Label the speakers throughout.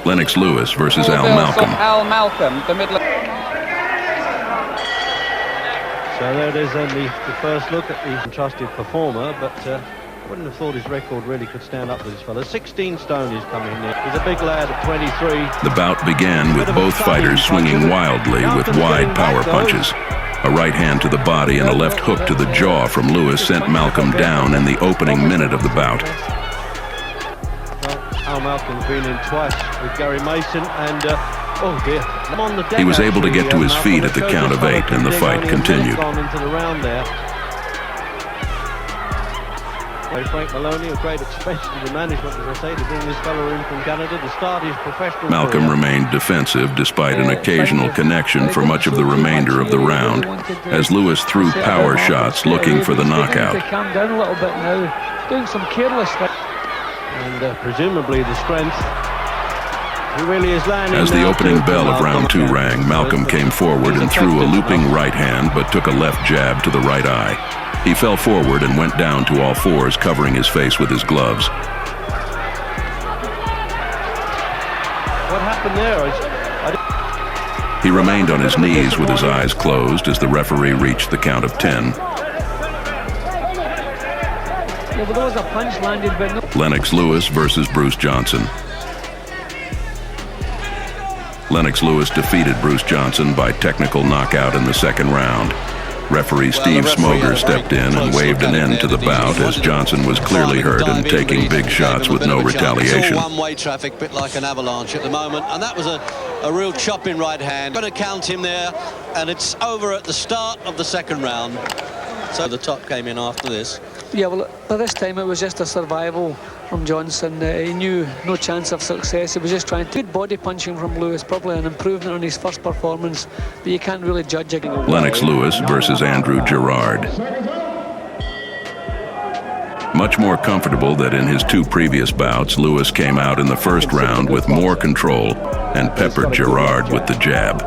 Speaker 1: Lennox Lewis versus Al Malcolm.
Speaker 2: Al Malcolm, the middle.
Speaker 3: So there it is, then the first look at the trusted performer, but I wouldn't have thought his record really could stand up with this fella. 16 stone he's coming in. He's a big lad at 23.
Speaker 1: The bout began with both fighters swinging wildly with wide power punches. A right hand to the body and a left hook to the jaw from Lewis sent Malcolm down in the opening minute of the bout.
Speaker 3: Al Malcolm's been in twice with Gary Mason, and oh dear, on the deck,
Speaker 1: he was able to get to his feet at the count of 8, and the fight continued.
Speaker 3: Into the round there. Frank Maloney, a great expense to the management, as I say, to bring this fellow in from Canada to start his professional
Speaker 1: Malcolm
Speaker 3: career.
Speaker 1: remained defensive despite an occasional connection for much of the remainder of the round, as Lewis threw power shots looking for the knockout.
Speaker 4: Calm down a little bit now, doing some careless stuff.
Speaker 3: And presumably the strength. He really is landing.
Speaker 1: As the opening bell of round 2 rang, Malcolm came forward and threw a looping right hand, but took a left jab to the right eye. He fell forward and went down to all fours, covering his face with his gloves.
Speaker 3: What happened there?
Speaker 1: He remained on his knees with his eyes closed as the referee reached the count of 10.
Speaker 4: Yeah, but there was a punch landed, but no.
Speaker 1: Lennox Lewis versus Bruce Johnson. Lennox Lewis defeated Bruce Johnson by technical knockout in the second round. Referee Steve Smoger stepped in and waved an end to the bout as Johnson was clearly hurt and taking big shots with no retaliation.
Speaker 5: It's all one-way traffic, bit like an avalanche at the moment, and that was a real chopping right hand. Going to count him there, and it's over at the start of the second round. So the top came in after this.
Speaker 4: Yeah, well, by this time it was just a survival from Johnson. He knew no chance of success. He was just trying to good body punching from Lewis, probably an improvement on his first performance, but you can't really judge it.
Speaker 1: Lennox Lewis versus Andrew Gerrard. Much more comfortable than in his 2 previous bouts, Lewis came out in the first round with more control and peppered Gerrard with the jab.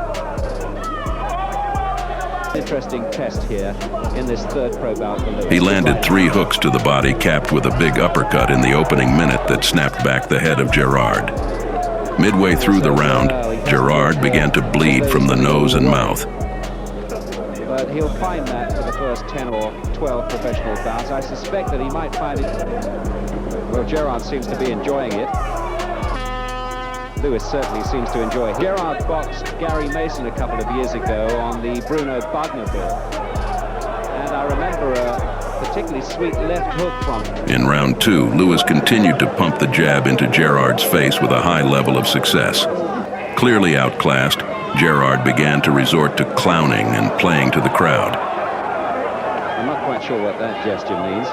Speaker 2: Interesting test here in this third pro bout.
Speaker 1: He landed 3 hooks to the body, capped with a big uppercut in the opening minute that snapped back the head of Gerrard. Midway through the round, Gerrard began to bleed from the nose and mouth.
Speaker 2: But he'll find that for the first 10 or 12 professional bouts. I suspect that he might find it. Well, Gerrard seems to be enjoying it. Lewis certainly seems to enjoy it. Gerrard boxed Gary Mason a couple of years ago on the Bruno Bugner bill. And I remember a particularly sweet left hook from him.
Speaker 1: In round 2, Lewis continued to pump the jab into Gerrard's face with a high level of success. Clearly outclassed, Gerrard began to resort to clowning and playing to the crowd.
Speaker 2: I'm not quite sure what that gesture means.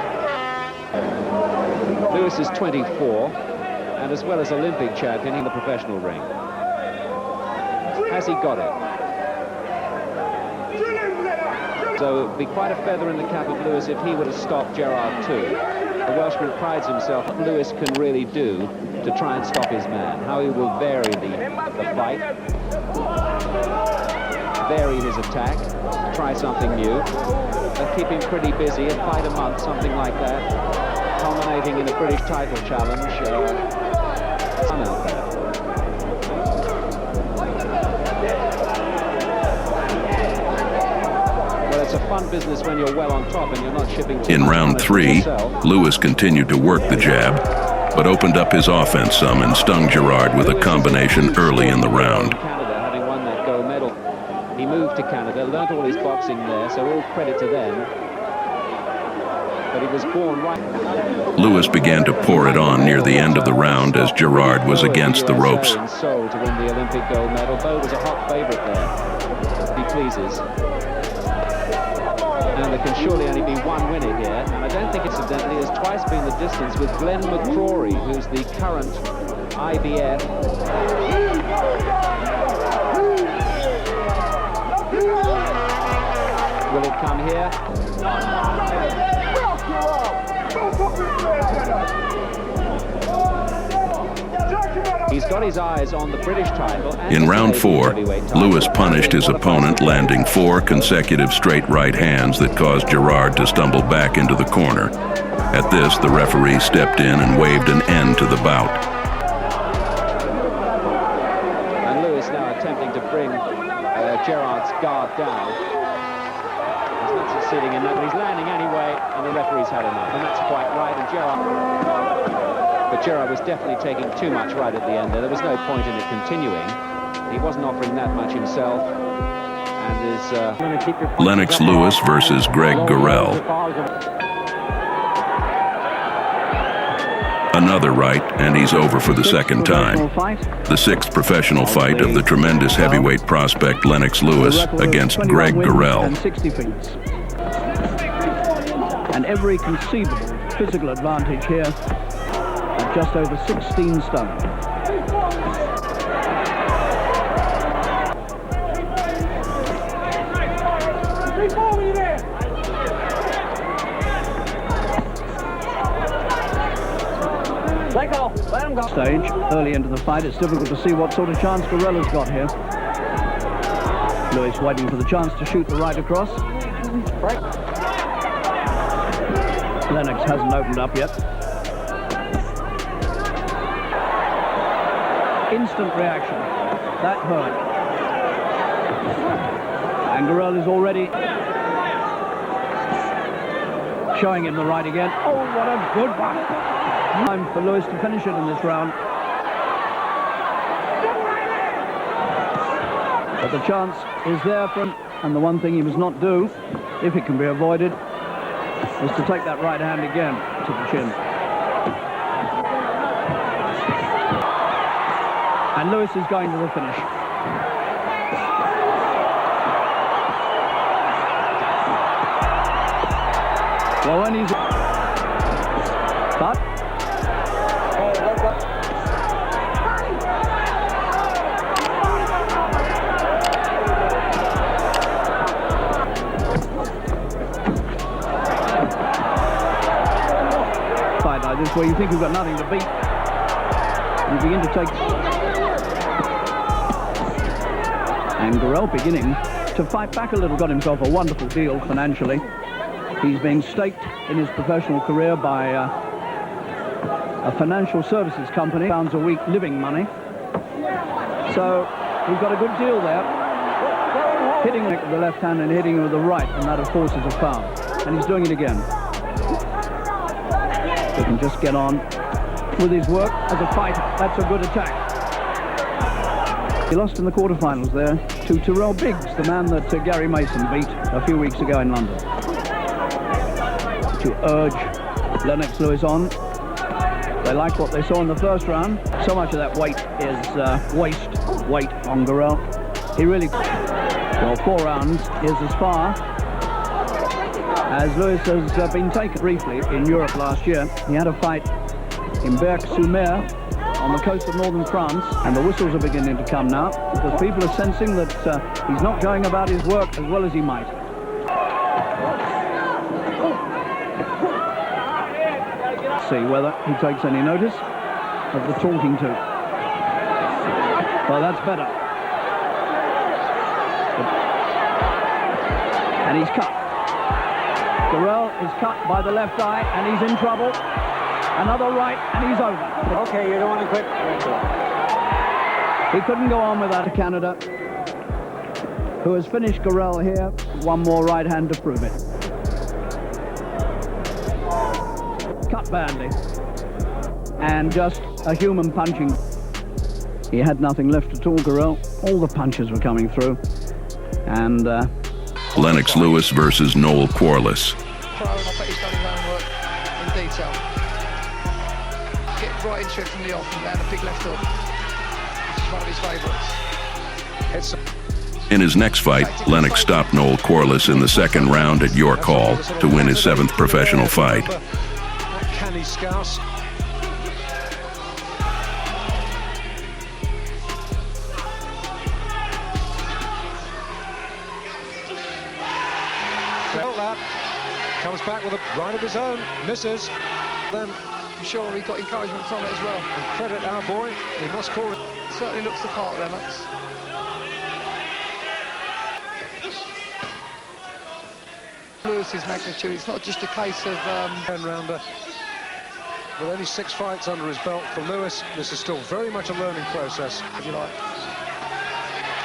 Speaker 2: Lewis is 24. And as well as Olympic champion in the professional ring. Has he got it? So it'd be quite a feather in the cap of Lewis if he were to stop Gerrard too. The Welshman prides himself on what Lewis can really do to try and stop his man. How he will vary the fight, vary his attack, try something new. Keep him pretty busy, a fight a month, something like that, culminating in a British title challenge. Well, it's a fun business when you're well on top and you're not shipping.
Speaker 1: In round 3, Lewis continued to work the jab, but opened up his offense some and stung Gerrard with a combination early in the round.
Speaker 2: Canada, having won that gold medal, he moved to Canada, learned all his boxing there, so all credit to them. But he was born right.
Speaker 1: Lewis began to pour it on near the end of the round as Gerrard was against the ropes.
Speaker 2: Seoul to win the Olympic gold medal. Bo was a hot favourite there. He pleases. And there can surely only be one winner here. And I don't think incidentally has twice been the distance with Glenn McCrory, who's the current IBF. Will it come here? He's got his eyes on the British title.
Speaker 1: In round 4, Lewis punished his opponent, landing 4 consecutive straight right hands that caused Gerrard to stumble back into the corner. At this, the referee stepped in and waved an end to the bout.
Speaker 2: guard down. He's not succeeding in that, but he's landing anyway, and the referee's had enough, and that's quite right. And Gerrard was definitely taking too much right at the end there. There was no point in it continuing. He wasn't offering that much himself. And
Speaker 1: Lennox Lewis versus Greg Gorrell. Another right, and he's over for the second time. The sixth professional fight of the tremendous heavyweight prospect Lennox Lewis against Greg Gorrell.
Speaker 6: And 60 feet. And every conceivable physical advantage here at just over 16 stone. Stage early into the fight, it's difficult to see what sort of chance Gorrell has got here. Lewis waiting for the chance to shoot the right across. Lennox hasn't opened up yet. Instant reaction. That hurt. And Gorrell is already showing him the right again. Oh, what a good one. Time for Lewis to finish it in this round. But the chance is there for him, and the one thing he must not do, if it can be avoided, is to take that right hand again to the chin. And Lewis is going to the finish. Well, when he's... But... This where you think you've got nothing to beat, you begin to take, and Gorrell beginning to fight back a little, got himself a wonderful deal financially. He's being staked in his professional career by a financial services company, £1 a week living money. So he's got a good deal there, hitting with the left hand and hitting with the right, and that of course is a foul, and he's doing it again. He can just get on with his work as a fighter. That's a good attack. He lost in the quarterfinals there to Tyrell Briggs, the man that Gary Mason beat a few weeks ago in London. To urge Lennox Lewis on. They like what they saw in the first round. So much of that weight is waste weight on Gorrell. He really... Well, 4 rounds is as far as Lewis has been taken briefly in Europe last year. He had a fight in Berck-sur-Mer on the coast of northern France, and the whistles are beginning to come now because people are sensing that he's not going about his work as well as he might. See whether he takes any notice of the talking to. Well, that's better. And he's cut. Gorrell is cut by the left eye, and he's in trouble. Another right, and he's over.
Speaker 7: Okay, you don't want to quit.
Speaker 6: He couldn't go on without Canada, who has finished Gorrell here. One more right hand to prove it. Cut badly. And just a human punching. He had nothing left at all, Gorrell. All the punches were coming through. And...
Speaker 1: Lennox Lewis versus Noel Quarless.
Speaker 4: I bet he's done his own work in detail. Get right into it from the off and down a big left hook. Which is one of his favourites.
Speaker 1: In his next fight, Lennox stopped Noel Quarless in the second round at York Hall to win his 7th professional fight.
Speaker 3: Can he scouse? Comes back with a right of his own, misses. Then
Speaker 4: I'm sure he got encouragement from it as well.
Speaker 3: And credit our boy, he must call it.
Speaker 4: Certainly looks the part, Lennox. Lewis's magnitude, it's not just a case of...
Speaker 3: 10-rounder. With only 6 fights under his belt for Lewis, this is still very much a learning process, if you like.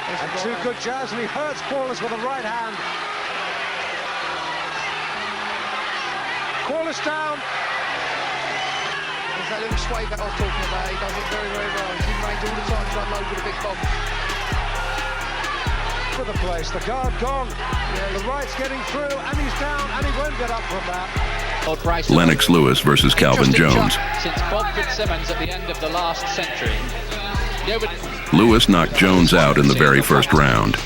Speaker 7: And two good jabs, and he hurts Quarless with a right hand. Quarless down.
Speaker 8: There's that little sway that I was talking about. He does it very, very well. He's in range all the time to unload with a big bomb.
Speaker 7: For the place, the guard gone. Yeah, the right's getting through, and he's down, and he won't get up from that.
Speaker 1: Lennox Lewis versus Calvin Jones.
Speaker 9: Since Bob Fitzsimmons at the end of the last century.
Speaker 1: Lewis knocked Jones out in the very first round.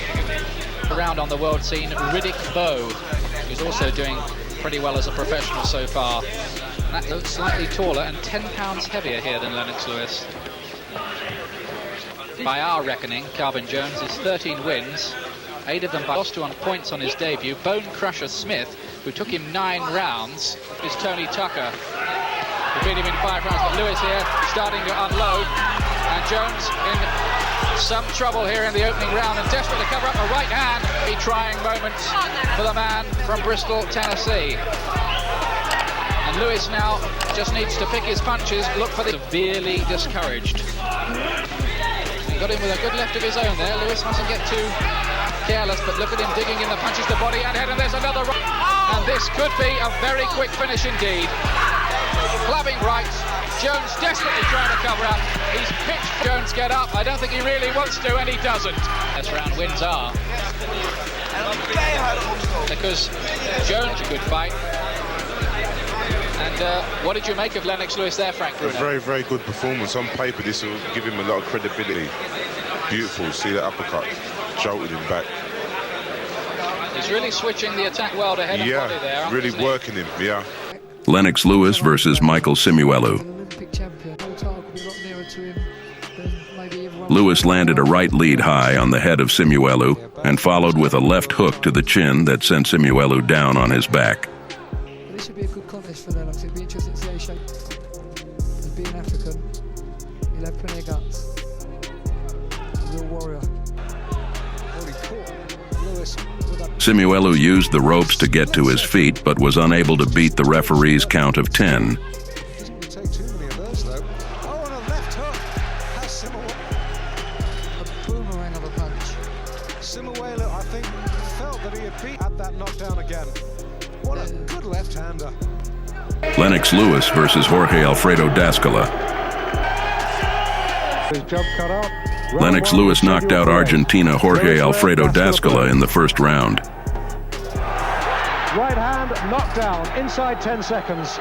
Speaker 9: Around on the world scene, Ruddock, who's also doing pretty well as a professional so far. That looks slightly taller and 10 pounds heavier here than Lennox Lewis. By our reckoning, Calvin Jones is 13 wins, 8 of them lost to on points on his debut. Bone Crusher Smith, who took him 9 rounds, is Tony Tucker, who beat him in 5 rounds. But Lewis here starting to unload, and Jones in some trouble here in the opening round and desperate to cover up a right hand. A trying moment for the man from Bristol, Tennessee. And Lewis now just needs to pick his punches, look for the severely discouraged. He got in with a good left of his own there. Lewis mustn't get too careless, but look at him digging in the punches to body and head, and there's another right. And this could be a very quick finish indeed. Clubbing right, Jones desperately trying to cover up. He's pitched Jones get up. I don't think he really wants to, and he doesn't. This round wins are. Because Jones a good fight. And what did you make of Lennox Lewis there, Frank Bruno?
Speaker 10: A very, very good performance. On paper, this will give him a lot of credibility. Beautiful. See that uppercut. Jolted him back.
Speaker 9: He's really switching the attack well to head and body there.
Speaker 10: Yeah, really working him, yeah.
Speaker 1: Lennox Lewis versus Michael Simuwelu. Lewis landed a right lead high on the head of Simuwelu and followed with a left hook to the chin that sent Simuwelu down on his back.
Speaker 11: This should be a good contest for Lennox. It'd be interesting to see how he shapes. As being African, he'll have plenty of guts. A real warrior.
Speaker 1: Simuwelu used the ropes to get to his feet, but was unable to beat the referee's count of 10.
Speaker 7: Doesn't take too many of those, though. Oh, and a left hook has Simuwelu.
Speaker 11: A boomerang of a punch.
Speaker 7: Simuwelu, I think, felt that he had beat at that knockdown again. What a good left-hander.
Speaker 1: Lennox Lewis versus Jorge Alfredo Dascola.
Speaker 7: His jump cut out.
Speaker 1: Lennox Lewis knocked out Argentina Jorge Alfredo Dascola in the first round.
Speaker 7: Right hand, knockdown, inside 10 seconds.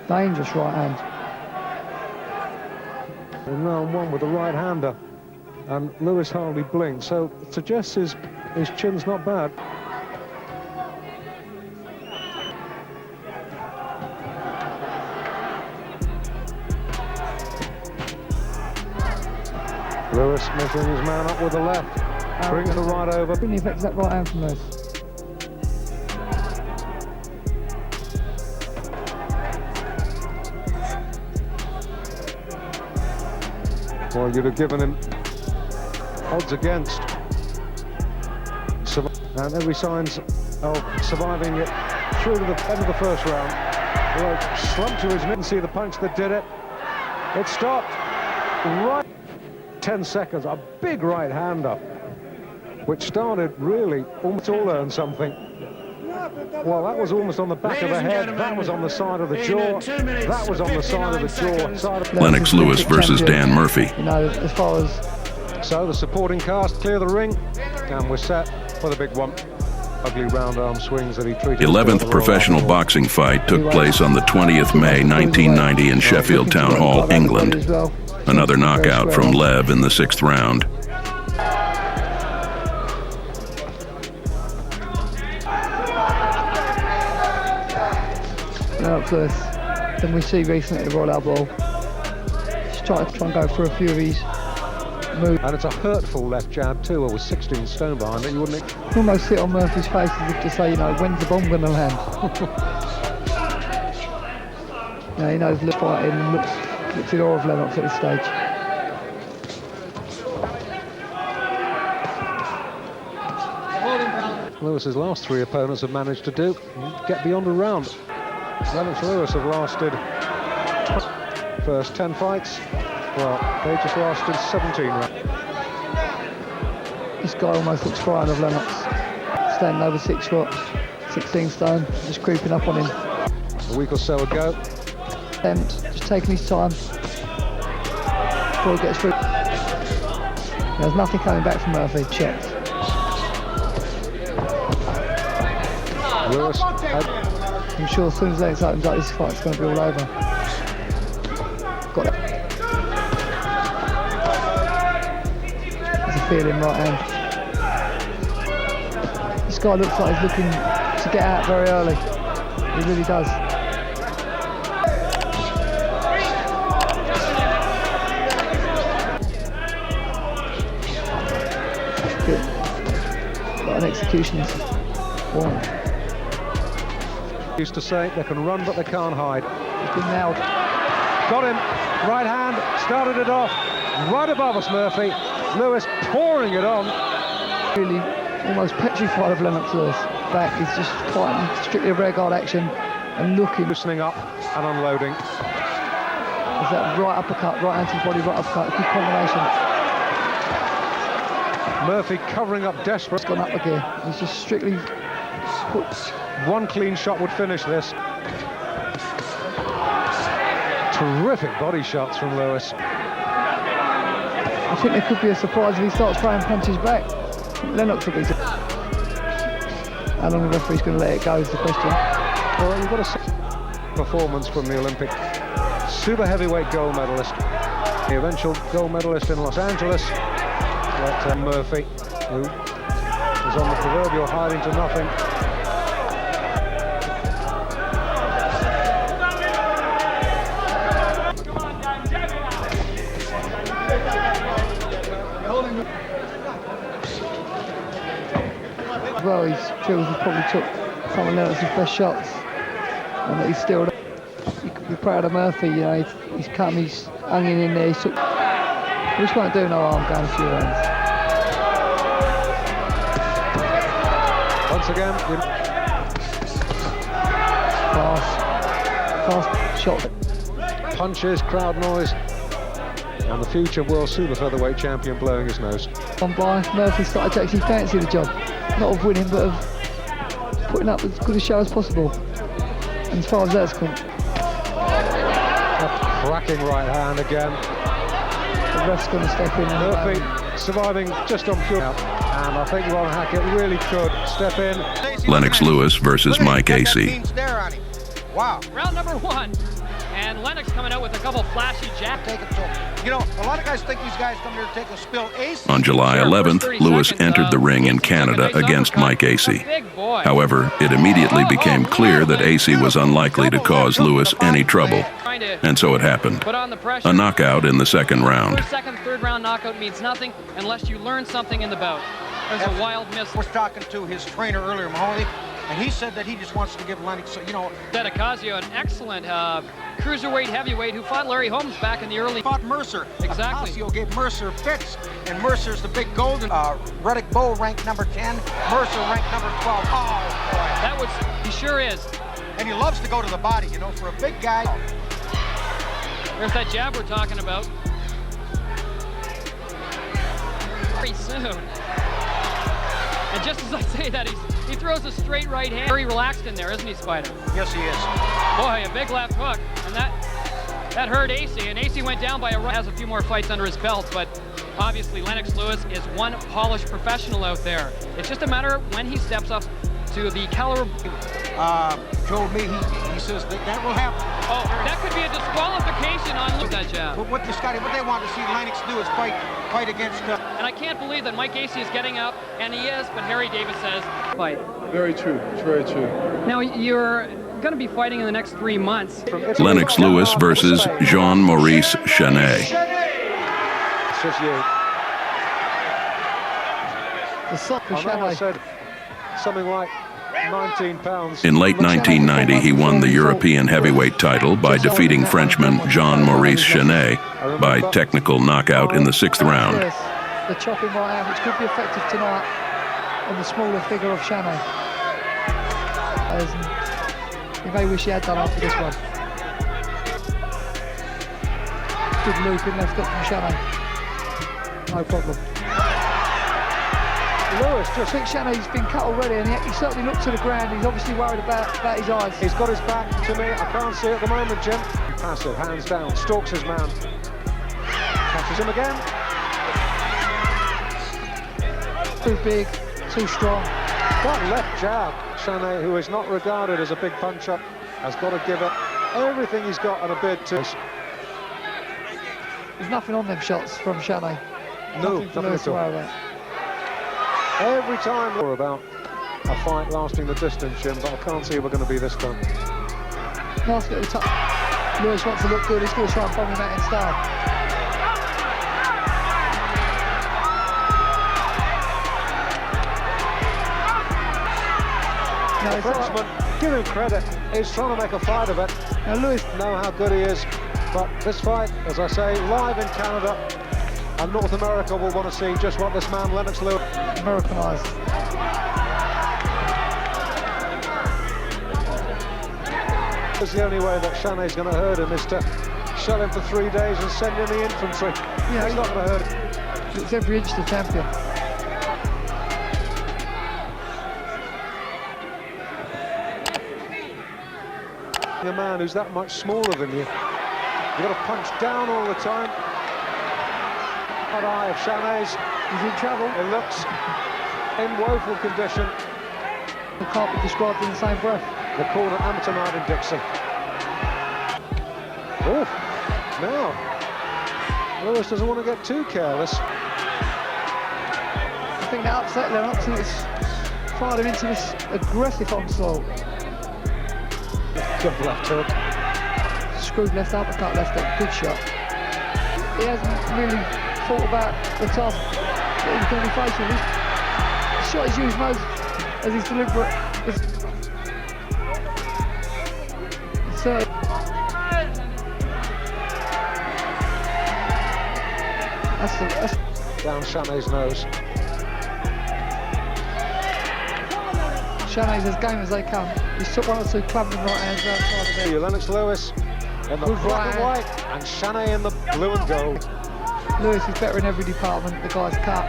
Speaker 11: Dangerous right hand.
Speaker 7: And now on one with the right-hander, and Lewis hardly blinked, so it suggests his chin's not bad. Lewis measuring his man up with the left, brings the right over.
Speaker 11: Bring the effects of that right hand from Lewis.
Speaker 7: Well, you'd have given him odds against. And every signs of surviving it through to the end of the first round. Well, slumped to his mid and see the punch that did it. It stopped right 10 seconds. A big right hander, which started really almost all earned something. Well, that was almost on the back of the head. That was on the side of the jaw. That was on the side of the jaw.
Speaker 1: Lennox Lewis versus Dan Murphy.
Speaker 11: You know, as far as...
Speaker 7: So the supporting cast clear the ring, and we're set for the big one. Ugly round arm swings that he treated.
Speaker 1: 11th professional boxing fight took place on the 20th May 1990 in Sheffield Town Hall, England. Another knockout from Lev in the 6th round.
Speaker 11: Lennox Lewis, than we see recently at the Royal Albert. Just try and go for a few of his moves.
Speaker 7: And it's a hurtful left jab too. Well, with 16 stone behind it, you wouldn't
Speaker 11: almost sit on Murphy's face as if to say, you know, when's the bomb going to land? Now he knows Lewis fighting and looks in awe of Lennox at this stage.
Speaker 7: Lewis's last three opponents have managed to do, get beyond a round. Lennox Lewis have lasted first 10 fights. Well, they just lasted 17 rounds.
Speaker 11: This guy almost looks frightened of Lennox. Standing over 6 foot, 16 stone, just creeping up on him.
Speaker 7: A week or so ago.
Speaker 11: Just taking his time before he gets through. There's nothing coming back from Murphy, checked.
Speaker 7: Lewis
Speaker 11: I'm sure as soon as Lennox opens up, this fight's going to be all over. Got it. There's a feeling right hand. This guy looks like he's looking to get out very early. He really does. Got an executioner's warrant.
Speaker 7: Used to say they can run but they can't hide.
Speaker 11: He's been nailed.
Speaker 7: Got him. Right hand. Started it off. Right above us, Murphy. Lewis pouring it on.
Speaker 11: Really almost petrified of Lennox Lewis. Back is just fighting strictly rear guard action and looking.
Speaker 7: Loosening up and unloading.
Speaker 11: There's that right uppercut, right anti-body, right uppercut. Good combination.
Speaker 7: Murphy covering up desperate.
Speaker 11: He's gone up again. He's just strictly put.
Speaker 7: One clean shot would finish this. Terrific body shots from Lewis.
Speaker 11: I think there could be a surprise if he starts throwing punches back. Lennox will be. How long the referee's going to let it go is the question.
Speaker 7: Well, you've got a performance from the Olympic super heavyweight gold medalist, the eventual gold medalist in Los Angeles, but Murphy, who is on the proverbial hiding to nothing.
Speaker 11: Well, he feels he probably took some of Lennox's best shots and that he's still. You could be proud of Murphy, you know, he's come, he's hanging in there, he just won't do no harm going a few rounds.
Speaker 7: Once again,
Speaker 11: Fast shot.
Speaker 7: Punches, crowd noise, and the future world super featherweight champion blowing his nose.
Speaker 11: On by, Murphy started to actually fancy the job. Not of winning, but of putting up as good a show as possible. And as far as that's concerned.
Speaker 7: Cracking right hand again.
Speaker 11: The ref's going to step in.
Speaker 7: Murphy surviving just on pure. And I think Ron Hackett really could step in.
Speaker 1: Lennox Lewis versus Mike Acey.
Speaker 12: Wow.
Speaker 13: Round number 1. And Lennox coming out with a couple flashy jabs.
Speaker 12: You know, a lot of guys think these guys come here to take a spill. Acey.
Speaker 1: On July 11th, Lewis entered the ring in Canada against Mike Acey. However, it immediately became clear that Acey was unlikely to cause Lewis any trouble. And so it happened. A knockout in the second round.
Speaker 13: First, second, third round knockout means nothing unless you learn something in the bout. There's a wild miss.
Speaker 12: I was talking to his trainer earlier, Mahoney, and he said that he just wants to give Lennox, you know.
Speaker 13: Dedicazio, an excellent cruiserweight heavyweight who fought Larry Holmes back in the early.
Speaker 12: Fought Mercer.
Speaker 13: Exactly.
Speaker 12: Ocasio gave Mercer fits, and Mercer's the big golden. Ruddock Bow ranked number 10, Mercer ranked number 12. Oh, boy.
Speaker 13: That was, he sure is.
Speaker 12: And he loves to go to the body, you know, for a big guy.
Speaker 13: There's that jab we're talking about. Very soon. And just as I say that, he throws a straight right hand. Very relaxed in there, isn't he, Spider?
Speaker 12: Yes, he is.
Speaker 13: Boy, a big left hook. And that hurt Acey. And Acey went down by a run. Has a few more fights under his belt, but obviously Lennox Lewis is one polished professional out there. It's just a matter of when he steps up to the caliber.
Speaker 12: Told me, he says that will happen.
Speaker 13: Oh, that could be a disqualification on that jab.
Speaker 12: But what they want to see Lennox do is fight against.
Speaker 13: And I can't believe that Mike Acey is getting up, and he is, but Harry Davis says fight.
Speaker 14: Very true. It's very true.
Speaker 13: Now you're going to be fighting in the next 3 months.
Speaker 1: Lennox Lewis versus Jean-Maurice Chanet.
Speaker 7: It's just you.
Speaker 11: The sock for
Speaker 7: I know I
Speaker 11: Chanet.
Speaker 7: said something like 19 pounds.
Speaker 1: In late 1990, he won the European heavyweight title by defeating Frenchman Jean-Maurice Chanet by technical knockout in the 6th round.
Speaker 11: Yes, the chopping right hand, which could be effective tonight. on the smaller figure of Chanet. He may wish he had done after this one. Good loop in left foot from Chanet. No problem. Lewis, I think Chanet's been cut already, and he certainly looked to the ground. He's obviously worried about his eyes.
Speaker 7: He's got his back to me. I can't see at the moment, Jim. Passive, hands down, stalks his man. Catches him again.
Speaker 11: Too big, too strong.
Speaker 7: That left jab. Chanet, who is not regarded as a big puncher, has got to give it everything he's got and a bit to.
Speaker 11: There's nothing on them shots from Chanet.
Speaker 7: No,
Speaker 11: nothing for Lewis to worry about.
Speaker 7: Every time we're about a fight lasting the distance, Jim, but I can't see we're going to be this time.
Speaker 11: Nice little touch. Lewis wants to look good. He's going to try and bomb him out in style.
Speaker 7: The Frenchman, give him credit, he's trying to make a fight of it.
Speaker 11: Now Lewis
Speaker 7: know how good he is, but this fight, as I say, live in Canada, and North America will want to see just what this man, Lennox Lewis...
Speaker 11: Americanised.
Speaker 7: It's the only way that Chanet's going to hurt him is to shell him for 3 days and send in the infantry. Yeah, he's not going to hurt him.
Speaker 11: It's every inch the champion.
Speaker 7: A man who's that much smaller than you. You've got to punch down all the time. That eye of Chanet's.
Speaker 11: He's in trouble.
Speaker 7: It looks in woeful condition.
Speaker 11: It can't be described in the same breath.
Speaker 7: The corner amateur Martin Dixon. Oh, now Lewis doesn't want to get too careless.
Speaker 11: I think that upset Lennox and it's fired him into this aggressive onslaught.
Speaker 7: Good left hook.
Speaker 11: Screwed left uppercut, left hook, good shot. He hasn't really thought about the task that he's going to be facing. The shot is used most as he's deliberate. That's
Speaker 7: down Chanet's nose.
Speaker 11: Chanet's as game as they come. He's took one or two clubbing right hands outside of there.
Speaker 7: Lennox Lewis in the black and white, and Chanet in the blue and gold.
Speaker 11: Lewis is better in every department. The guy's cut.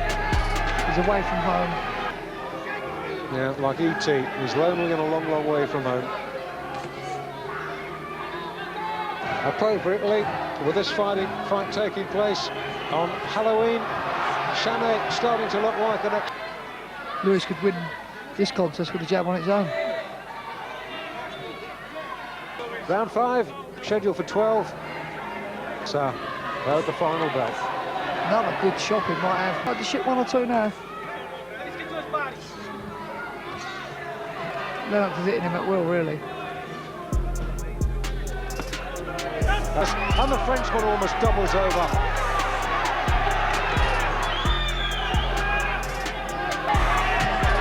Speaker 11: He's away from home.
Speaker 7: Yeah, like E.T. He's lonely and a long, long way from home. Appropriately, with this fight taking place on Halloween, Chanet starting to look like an...
Speaker 11: Lewis could win this contest with a jab on its own.
Speaker 7: Round 5, scheduled for 12. So, there's the final bell.
Speaker 11: Another good shopping might have. Like to ship one or two now. Lennox is hitting him at will, really.
Speaker 7: And the Frenchman almost doubles over.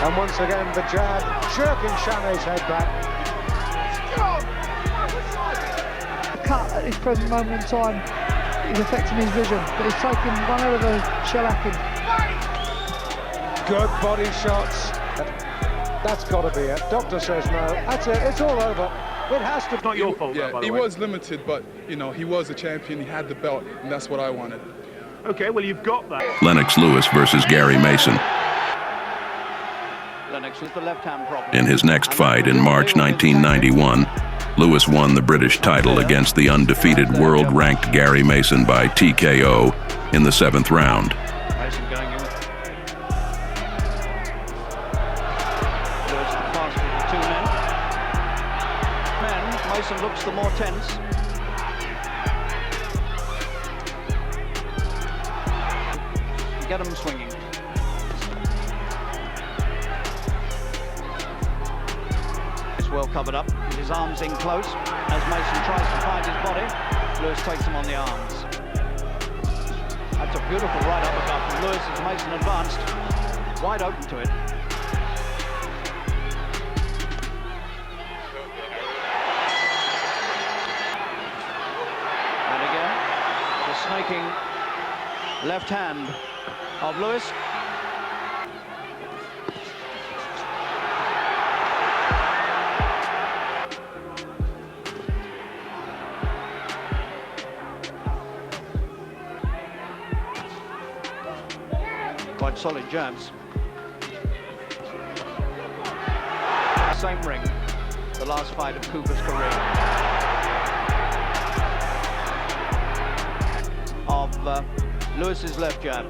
Speaker 7: And once again, the jab jerking Chanet's head back.
Speaker 11: The cut at this present moment in time is affecting his vision, but he's taking one hell of a shellacking.
Speaker 7: Good body shots. That's got to be it. Doctor says no. That's it. It's all over. It has to be.
Speaker 14: Not your fault, yeah, by the way. He was limited, but, you know, he was a champion. He had the belt, and that's what I wanted. Okay, well, you've got that.
Speaker 1: Lennox Lewis versus Gary Mason.
Speaker 6: Lennox with the left-hand problem.
Speaker 1: In his next fight in March 1991, Lewis won the British title against the undefeated world-ranked Gary Mason by TKO in the 7th round.
Speaker 6: Mason going in. Lewis the faster of the two men. Mason looks the more tense. Get him swinging. It's well covered up, with his arms in close. As Mason tries to find his body, Lewis takes him on the arms. That's a beautiful right uppercut from Lewis as Mason advanced. Wide open to it. And again, the snaking left hand of Lewis. quite solid jabs. Same ring, the last fight of Cooper's career. Of Lewis's left jab.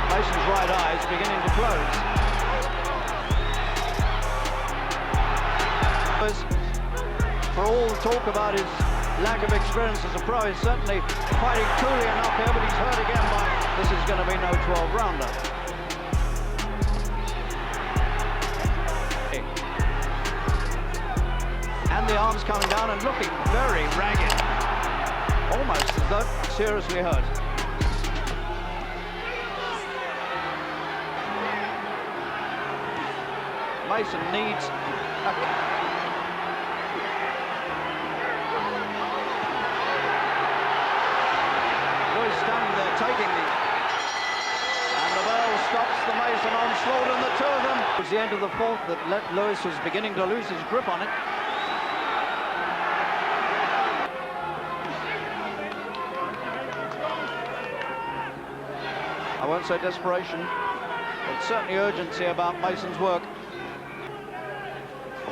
Speaker 6: Mason's right eye is beginning to close. For all the talk about his lack of experience as a pro, he's certainly fighting coolly enough here, but he's hurt again by this is going to be no 12-rounder. And the arms coming down and looking very ragged. Almost as though seriously hurt. Mason needs Lewis standing there taking the... And the bell stops the Mason onslaught, and the two of them... It was the end of the fourth that Lewis was beginning to lose his grip on it. I won't say desperation, but certainly urgency about Mason's work.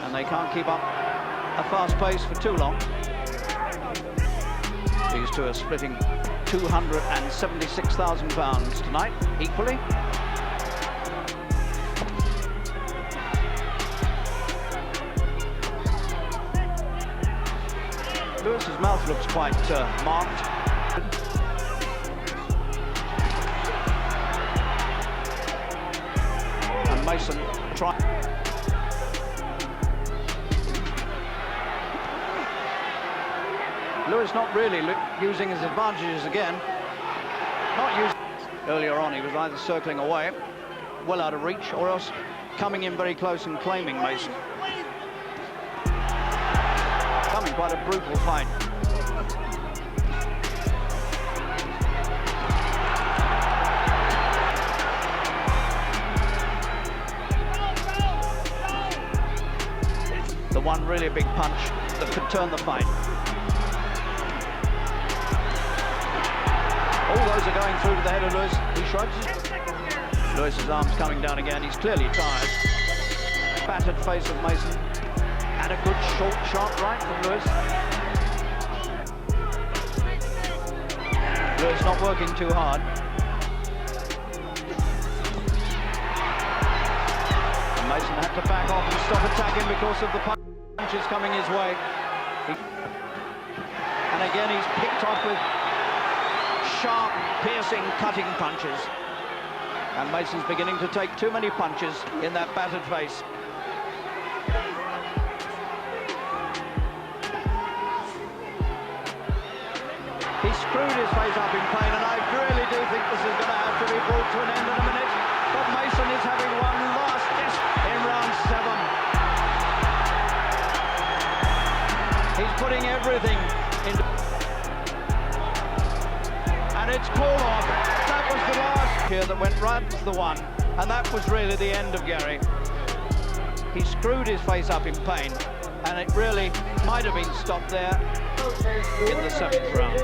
Speaker 6: And they can't keep up a fast pace for too long. These two are splitting 276,000 pounds tonight, equally. Lewis's mouth looks quite marked. And Mason trying. Lewis not really using his advantages again. Not using. Earlier on, he was either circling away, well out of reach, or else coming in very close and claiming Mason. Coming quite a brutal fight. The one really big punch that could turn the fight. All those are going through to the head of Lewis. He shrugs. Lewis's arms coming down again. He's clearly tired. Battered face of Mason. And a good short, sharp right from Lewis. Lewis not working too hard. And Mason had to back off and stop attacking because of the punches coming his way. And again, he's picked off with sharp, piercing, cutting punches. And Mason's beginning to take too many punches in that battered face. He screwed his face up in pain, and I really do think this is going to have to be brought to an end in a minute. But Mason is having one last test in round 7. He's putting everything into... And it's called off. That was the last here that went right to the one. And that was really the end of Gary. He screwed his face up in pain. And it really might have been stopped there in the 7th round.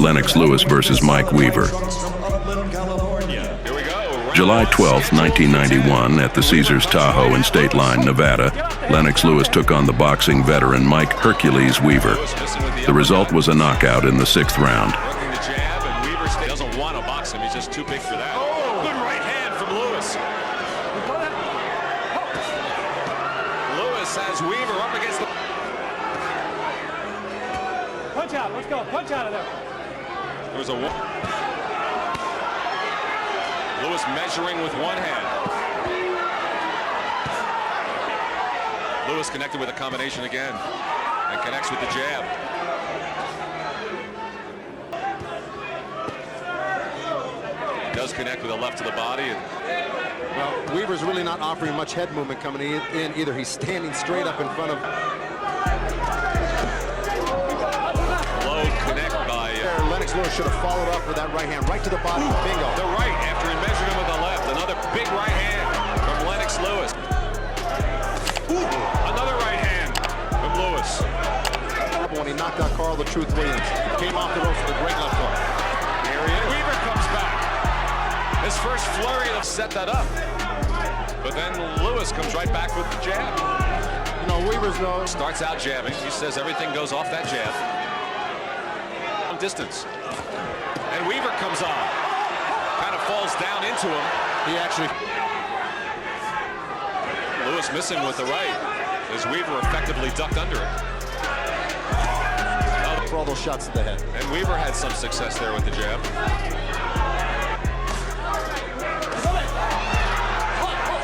Speaker 1: Lennox Lewis versus Mike Weaver. July 12, 1991, at the Caesars Tahoe in State Line, Nevada, Lennox Lewis took on the boxing veteran Mike Hercules Weaver. The result was a knockout in the 6th round.
Speaker 15: Working the jab, and Weaver doesn't want to box him. He's just too big for that. Oh, good right hand from Lewis. Lewis has Weaver up against the...
Speaker 16: Punch out, let's go, punch out of there.
Speaker 15: There was a... Lewis measuring with one hand. Lewis connected with a combination again and connects with the jab. Does connect with a left to the body. And
Speaker 17: well, Weaver's really not offering much head movement coming in either. He's standing straight up in front of...
Speaker 15: Low connect by...
Speaker 17: Lennox Lewis should have followed up with that right hand right to the body. Bingo.
Speaker 15: The right after he measured him with the left. Another big right hand from Lennox Lewis. period of set that up. But then Lewis comes right back with the jab.
Speaker 17: You know, Weaver's though
Speaker 15: starts out jabbing. He says everything goes off that jab. Long distance. And Weaver comes on. Kind of falls down into him.
Speaker 17: He actually...
Speaker 15: Lewis missing with the right as Weaver effectively ducked under it.
Speaker 17: For all those shots to the head.
Speaker 15: And Weaver had some success there with the jab.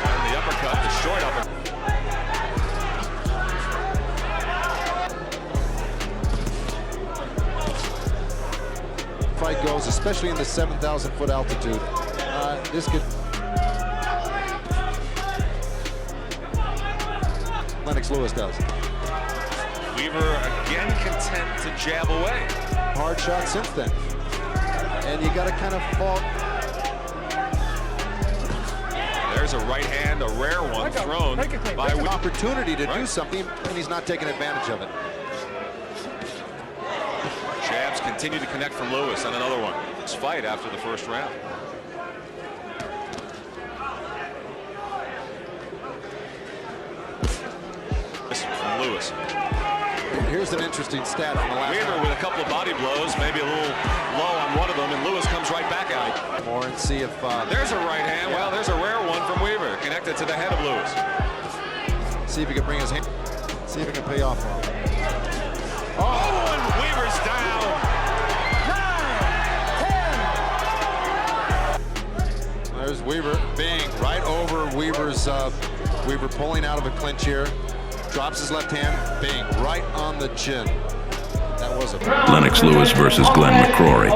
Speaker 15: And the uppercut, the short uppercut.
Speaker 17: Fight goes, especially in the 7,000-foot altitude. This could... Lennox Lewis does.
Speaker 15: Weaver again content to jab away.
Speaker 17: Hard shot since then. And you got to kind of fall.
Speaker 15: There's a right hand, a rare one thrown by
Speaker 17: an opportunity to do something, and he's not taking advantage of it.
Speaker 15: Jabs continue to connect from Lewis, and another one. It's fight after the first round. This from Lewis.
Speaker 17: Here's an interesting stat from the last
Speaker 15: Weaver
Speaker 17: round.
Speaker 15: with a couple of body blows, maybe a little low on one of them, and Lewis comes right back out.
Speaker 17: More and see if...
Speaker 15: there's a right hand. Yeah. Well, there's a rare one from Weaver, connected to the head of Lewis.
Speaker 17: See if he can bring his hand... See if he can pay off for him.
Speaker 15: Oh, and Weaver's down.
Speaker 17: 9, 10. There's Weaver, bang, right over Weaver's... Weaver pulling out of a clinch here. Drops his left hand, bang, right on the chin. That was a...
Speaker 1: Lennox Lewis versus Glenn McCrory.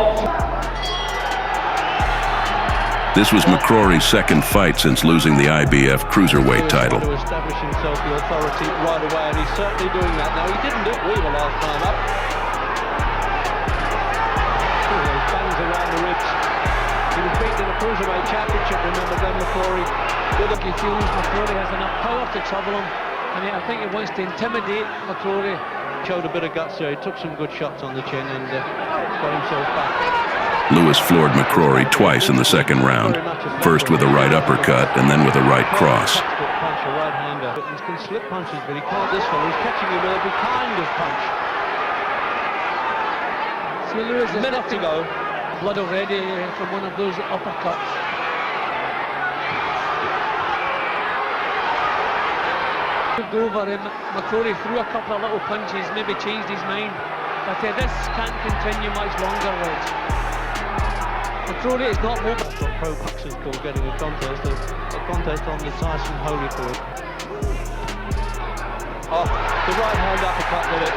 Speaker 1: This was McCrory's second fight since losing the IBF cruiserweight title.
Speaker 3: To establish himself the authority right away, and he's certainly doing that now. He didn't do Weaver last time up. Those bangs around the ribs. He was beaten in the cruiserweight championship, remember, Glenn McCrory.
Speaker 4: He feels McCrory has enough power to trouble him. I mean, I think he wants to intimidate McCrory.
Speaker 3: Showed a bit of guts there. He took some good shots on the chin and got himself back.
Speaker 1: Lewis floored McCrory twice in the second round, first with a right uppercut and then with a right cross.
Speaker 3: Punch, a right-hander. He can slip punches, but he can't this one. He's catching him with every kind of punch.
Speaker 4: See, Lewis
Speaker 3: a minute to go.
Speaker 4: Blood already from one of those uppercuts. Over him, McCrory threw a couple of little punches, maybe changed his mind, but this can't continue much longer, lads. McCrory is not mobile.
Speaker 3: That's what pro boxers call getting a contest on the Tyson Holyfield. Oh, the right hand uppercut with it.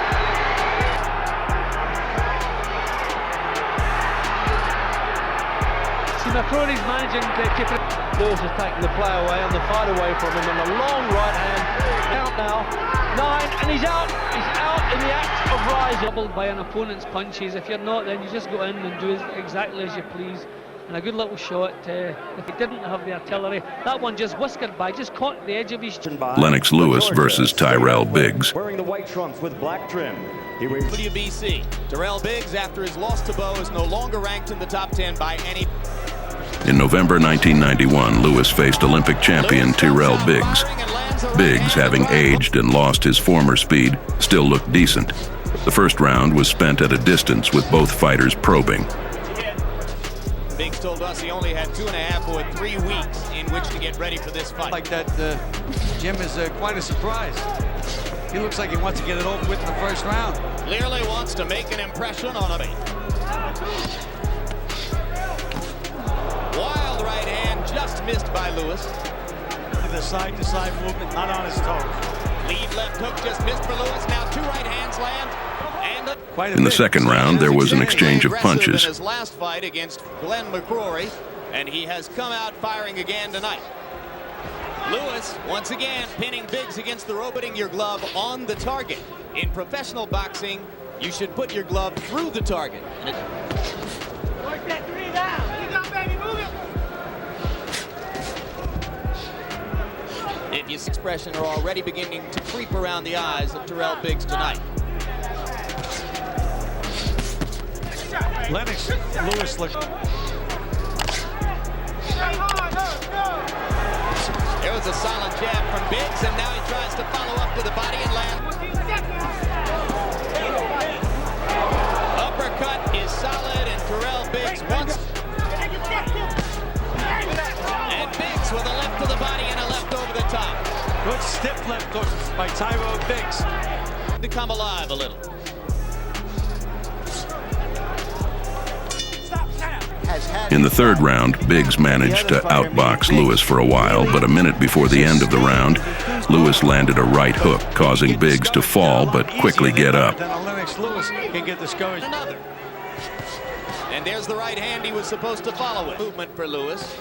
Speaker 4: See, McCrory's managing to keep it.
Speaker 3: Lewis has taken the play away and the fight away from him, and a long right hand. Out now, 9, and he's out. He's out in the act of rising.
Speaker 4: Doubled by an opponent's punches. If you're not, then you just go in and do exactly as you please. And a good little shot. If he didn't have the artillery, that one just whiskered by, just caught the edge of his chin.
Speaker 1: Lennox Lewis versus Tyrell Biggs.
Speaker 18: Wearing the white trunks with black trim.
Speaker 19: WBC. Tyrell Biggs, after his loss to Bowe, is no longer ranked in the top 10 by any.
Speaker 1: In November 1991, Lewis faced Olympic champion Tyrell Biggs. Biggs, having aged and lost his former speed, still looked decent. The first round was spent at a distance with both fighters probing.
Speaker 19: Biggs told us he only had 2.5 or 3 weeks in which to get ready for this fight.
Speaker 12: Like that, Jim is quite a surprise. He looks like he wants to get it over with in the first round.
Speaker 19: Clearly wants to make an impression on a wild right hand, just missed by Lewis.
Speaker 16: The side-to-side movement, not on his toes.
Speaker 19: Lead left hook just missed for Lewis. Now 2 right hands land. And
Speaker 1: in the second round, there was an exchange of punches.
Speaker 19: In his last fight against Glenn McCrory, and he has come out firing again tonight. Lewis, once again, pinning Biggs against the rope, putting your glove on the target. In professional boxing, you should put your glove through the target.
Speaker 8: Work that 3 down. You got, baby, move it.
Speaker 19: If his expression are already beginning to creep around the eyes of Tyrell Biggs tonight.
Speaker 16: Lennox Lewis looks.
Speaker 19: a solid jab from Biggs, and now he tries to follow up to the body and land. Uppercut is solid, and Tyrell Biggs once. And Biggs with a left to the body and a left over the top.
Speaker 16: Good stiff left hook by Tyrell Biggs.
Speaker 19: To come alive a little.
Speaker 1: In the third round, Biggs managed to outbox Lewis for a while, but a minute before the end of the round, Lewis landed a right hook, causing Biggs to fall but quickly get up.
Speaker 16: Lennox Lewis can get discouraged.
Speaker 19: And there's the right hand he was supposed to follow it. Movement for Lewis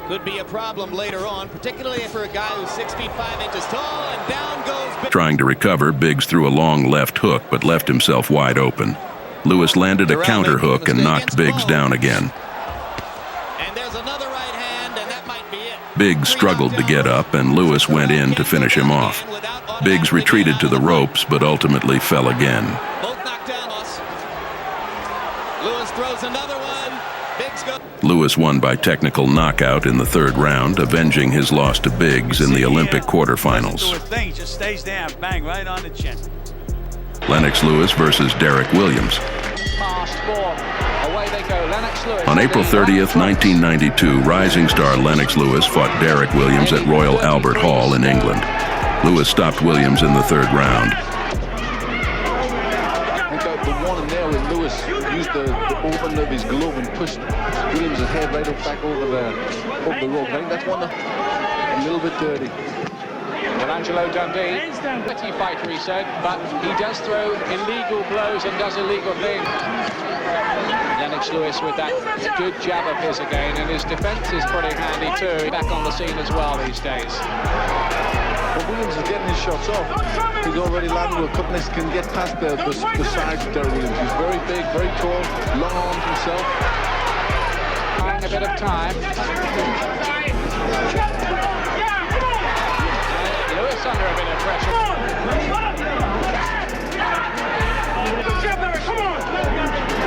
Speaker 19: could be a problem later on, particularly for a guy who's 6 feet 5 inches tall, and down goes Biggs.
Speaker 1: Trying to recover, Biggs threw a long left hook but left himself wide open. Lewis landed a counter hook and knocked Biggs down again. Biggs struggled to get up, and Lewis went in to finish him off. Biggs retreated to the ropes, but ultimately fell again.
Speaker 19: Both knocked down us. Lewis throws another one. Biggs goes.
Speaker 1: Lewis won by technical knockout in the third round, avenging his loss to Biggs in the Olympic quarterfinals.
Speaker 16: Just stays down, bang, right on the chin.
Speaker 1: Lennox Lewis versus Derek Williams. On April 30th, 1992, rising star Lennox Lewis fought Derek Williams at Royal Albert Hall in England. Lewis stopped Williams in the third round.
Speaker 20: I think the one in there when Lewis used the open of his glove and pushed Williams' head right up back over the rope. I think that's one a little bit dirty.
Speaker 9: Well, Angelo Dundee, pretty fighter, he said, but he does throw illegal blows and does illegal things. Lennox Lewis with that good jab of his again, and his defense is pretty handy too. Back on the scene as well these days.
Speaker 20: Well, Williams is getting his shots off. He's already landed a couple. Can get past the sides of Derek Williams. He's very big, very tall, long arms himself.
Speaker 9: Buying a bit of time. Lewis under a bit of pressure.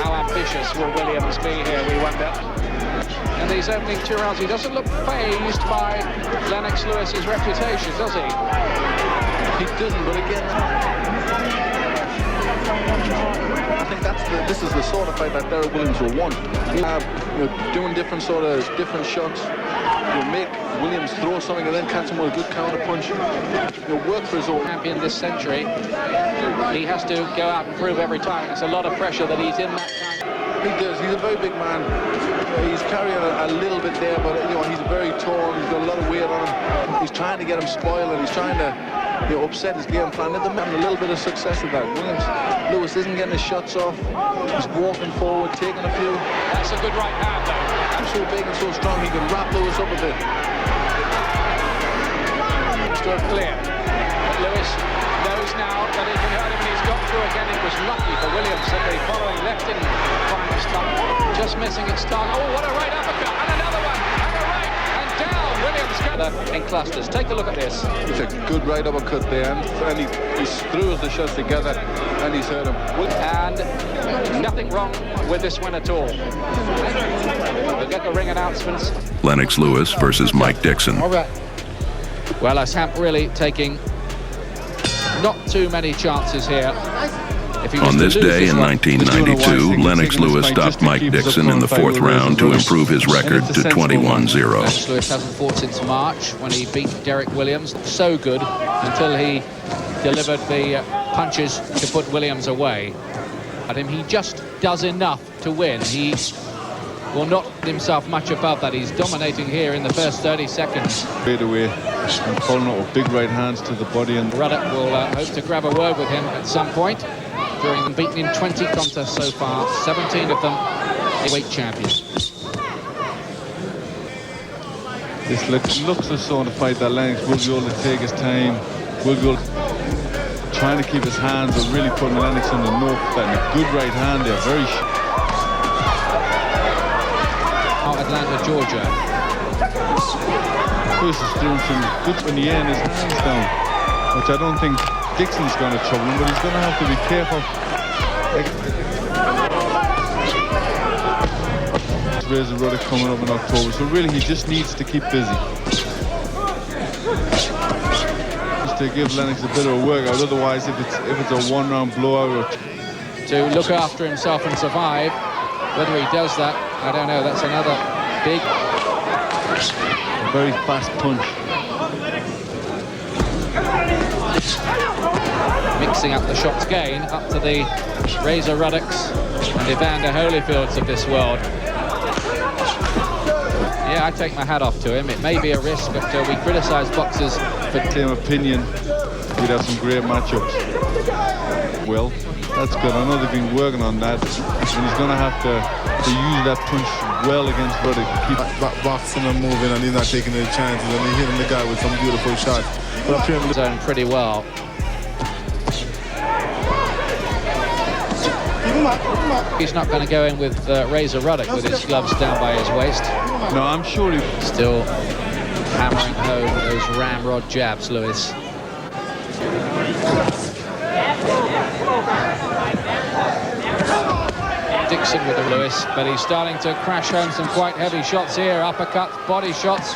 Speaker 9: How ambitious will Williams be here, we wonder? In these opening 2 rounds, he doesn't look fazed by Lennox Lewis's reputation, does he?
Speaker 20: He doesn't, but again, I think this is the sort of fight that Derek Williams will want. Doing different shots. Make Williams throw something and then catch him with a good counter punch. Work for his own
Speaker 9: champion this century. He has to go out and prove every time. It's a lot of pressure that he's in that kind.
Speaker 20: He does. He's a very big man. He's carrying a little bit there, but he's very tall. He's got a lot of weight on him. He's trying to get him spoiled, and he's trying to upset his game plan. They're having a little bit of success with that. Lewis isn't getting his shots off. He's walking forward, taking a few.
Speaker 9: That's a good right hand, though.
Speaker 20: So big and so strong, he can wrap Lewis up a bit.
Speaker 9: Stood clear. But Lewis knows now that he can hurt him, and he's got through again. It was lucky for Williams that the following left didn't find the stop. Just missing its start. Oh, what a right uppercut, and another one, and a right, and down. Williams in clusters. Take a look at this.
Speaker 20: It's a good right uppercut there, and he threw the shots together, and he's hurt him.
Speaker 9: And nothing wrong with this win at all. We'll get the ring announcements.
Speaker 1: Lennox Lewis versus Mike Dixon.
Speaker 9: All right. Well, as Hamp really taking not too many chances here.
Speaker 1: On this day in 1992, Lennox Lewis stopped Mike Dixon in the fourth round to improve his record to 21-0.
Speaker 9: Lennox Lewis hasn't fought since March when he beat Derek Williams. So good until he delivered the punches to put Williams away. At him, he just does enough to win. He will not put himself much above that. He's dominating here in the first 30 seconds.
Speaker 20: Straight away, and pulling out with big right hands to the body. And
Speaker 9: Ruddock will hope to grab a word with him at some point. During them beaten in 20 contests so far, 17 of them weight champions.
Speaker 20: This looks the sort of fight that Lennox will be able to take his time, will be able to trying to keep his hands, but really putting Lennox on the note. That a good right hand there, very
Speaker 9: Atlanta, Georgia.
Speaker 20: Lewis is doing some good in the end, his hands down, which I don't think Dixon's going to trouble him, but he's going to have to be careful. Ruddock coming up in October, so really he just needs to keep busy.
Speaker 21: Just to give Lennox a bit of a workout. Otherwise, if it's a one-round blowout,
Speaker 9: to look after himself and survive. Whether he does that, I don't know. That's another big,
Speaker 21: a very fast punch.
Speaker 9: Mixing up the shots again, up to the Razor Ruddocks and Evander Holyfields of this world. Yeah, I take my hat off to him. It may be a risk, but we criticise boxers for...
Speaker 21: Same opinion, we'd have some great matchups. Well, that's good. I know they've been working on that, and he's going to have to use that punch well against Ruddock.
Speaker 10: Keep boxing and moving, and he's not taking any chances, and he's hitting the guy with some beautiful shots. But up here,
Speaker 9: zone pretty well. He's not going to go in with Razor Ruddock with his gloves down by his waist.
Speaker 21: No, I'm sure he's
Speaker 9: still hammering home those ramrod jabs, Lewis. Dixon with the Lewis, but he's starting to crash home some quite heavy shots here. Uppercuts, body shots,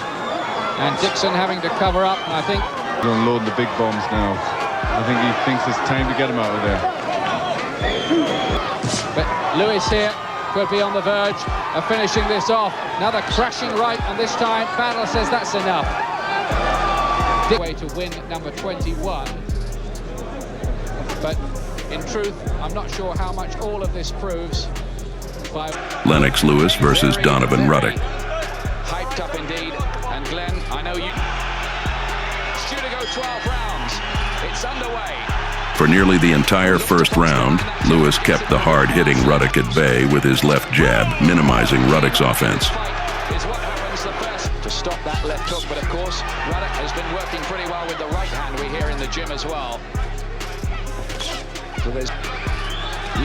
Speaker 9: and Dixon having to cover up. And I think
Speaker 21: he's unloading the big bombs now. I think he thinks it's time to get him out of there.
Speaker 9: But Lewis here could be on the verge of finishing this off. Another crashing right, and this time Battle says that's enough. Way to win number 21. But in truth, I'm not sure how much all of this proves.
Speaker 1: Lennox Lewis versus Donovan Ruddock.
Speaker 9: Hyped up indeed. And Glenn, I know you... It's due to go 12 rounds. It's underway.
Speaker 1: For nearly the entire first round, Lewis kept the hard-hitting Ruddock at bay with his left jab, minimizing Ruddock's offense.
Speaker 9: Is what happens the first to stop that left hook, but of course, Ruddock has been working pretty well with the right hand, we hear in the gym as well. So there's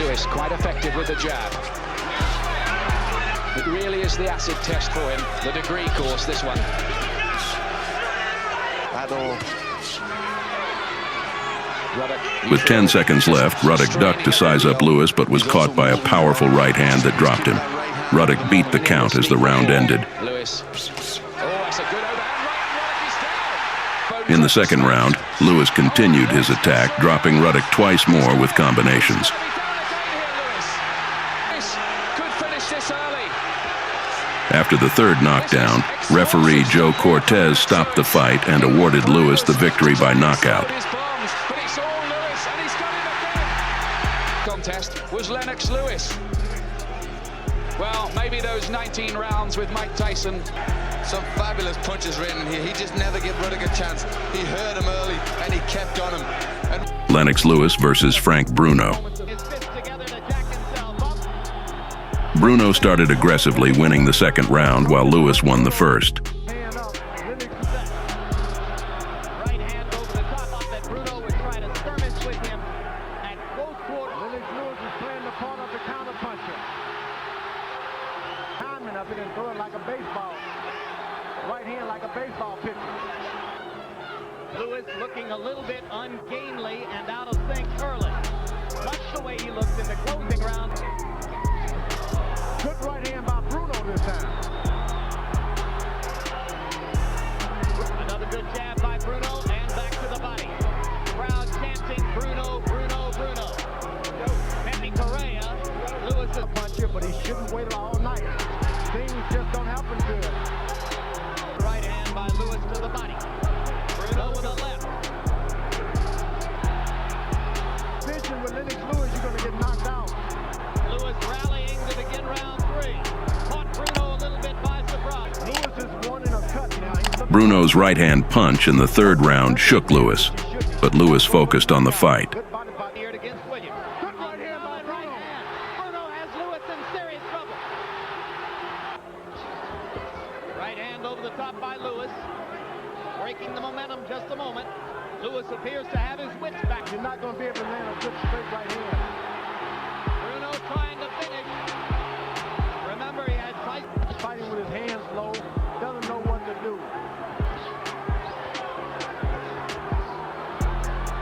Speaker 9: Lewis quite effective with the jab. It really is the acid test for him, the degree course, this one.
Speaker 1: With 10 seconds left, Ruddock ducked to size up Lewis, but was caught by a powerful right hand that dropped him. Ruddock beat the count as the round ended. In the second round, Lewis continued his attack, dropping Ruddock twice more with combinations. After the third knockdown, referee Joe Cortez stopped the fight and awarded Lewis the victory by knockout.
Speaker 9: Contest was Lennox Lewis. Well, maybe those 19 rounds with Mike Tyson.
Speaker 22: Some fabulous punches written here. He just never gave Ruddock a chance. He heard him early and he kept on him. And
Speaker 1: Lennox Lewis versus Frank Bruno. Bruno started aggressively, winning the second round, while Lewis won the first.
Speaker 23: Lewis looking a little bit ungainly and out of sync early. Much the way he looked in the closing round.
Speaker 7: Good right hand by Bruno this time.
Speaker 23: Another good jab by Bruno and back to the body. Crowd chanting Bruno, Bruno, Bruno. Manny Correa, Lewis is
Speaker 7: a puncher, but he shouldn't wait all night. Things just don't happen good.
Speaker 23: Right hand by Lewis to the body. Bruno with a left.
Speaker 7: Vision with Lennox Lewis, you're going to get knocked out.
Speaker 23: Lewis rallying to begin round 3. Caught Bruno a little bit by surprise.
Speaker 7: Lewis is one in a cut now.
Speaker 1: Bruno's right-hand punch in the third round shook Lewis, but Lewis focused on the fight.
Speaker 23: Good against Williams. Good right hand by Bruno. Bruno has Lewis in serious trouble. Right hand over the top by Lewis. Breaking the momentum just a moment. Lewis appears to have his wits back.
Speaker 7: You're not going to be able to land a good straight right hand.
Speaker 23: Bruno trying to finish. Remember, he had Tyson
Speaker 7: fighting with his hands low. Doesn't know what to do.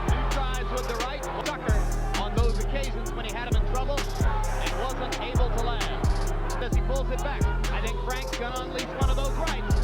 Speaker 23: Two tries with the right. Tucker on those occasions when he had him in trouble and wasn't able to land. As he pulls it back, I think Frank's going to unleash one of those rights.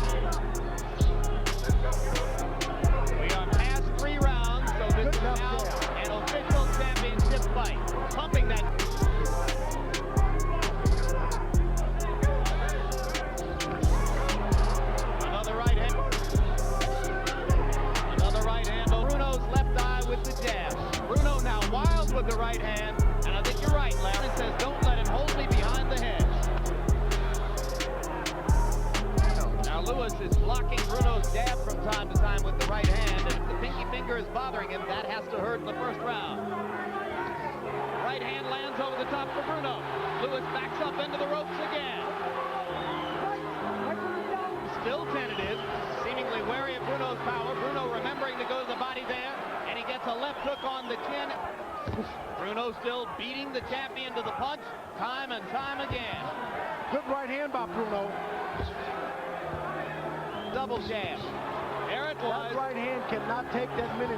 Speaker 23: the right hand. And I think you're right, Larry. It says, don't let him hold me behind the hedge. Now Lewis is blocking Bruno's jab from time to time with the right hand. And if the pinky finger is bothering him, that has to hurt in the first round. Right hand lands over the top for Bruno. Lewis backs up into the ropes again. Still tentative, seemingly wary of Bruno's power. Bruno remembering to go to the body there, and he gets a left hook on the chin. Bruno still beating the champion to the punch, time and time again.
Speaker 7: Good right hand by Bruno.
Speaker 23: Double jab. There it was.
Speaker 7: That right hand cannot take that many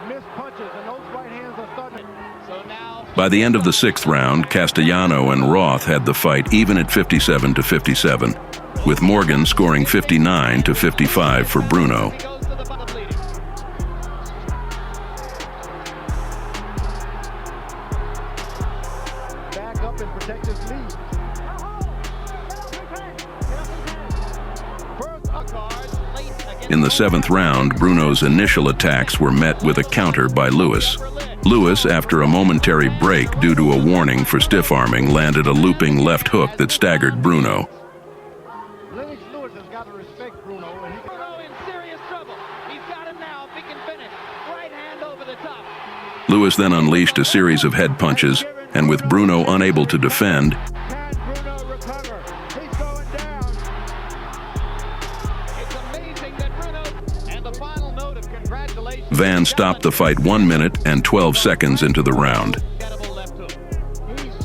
Speaker 7: missed punches, and those right hands are starting.
Speaker 23: So now,
Speaker 1: By the end of the 6th round, Castellano and Roth had the fight even at 57-57, with Morgan scoring 59-55 for Bruno.
Speaker 7: Back up and protect his lead.
Speaker 1: In the 7th round, Bruno's initial attacks were met with a counter by Lewis. Lewis, after a momentary break due to a warning for stiff-arming, landed a looping left hook that staggered Bruno.
Speaker 7: Lennox Lewis has got to respect Bruno. And
Speaker 23: Bruno in serious trouble. He's got him now if he can finish. Right hand over the top.
Speaker 1: Lewis then unleashed a series of head punches, and with Bruno unable to defend,
Speaker 7: can Bruno recover? He's going down.
Speaker 23: It's amazing that Bruno, and the final note of congratulations.
Speaker 1: Van stopped the fight 1 minute and 12 seconds into the round.
Speaker 7: He's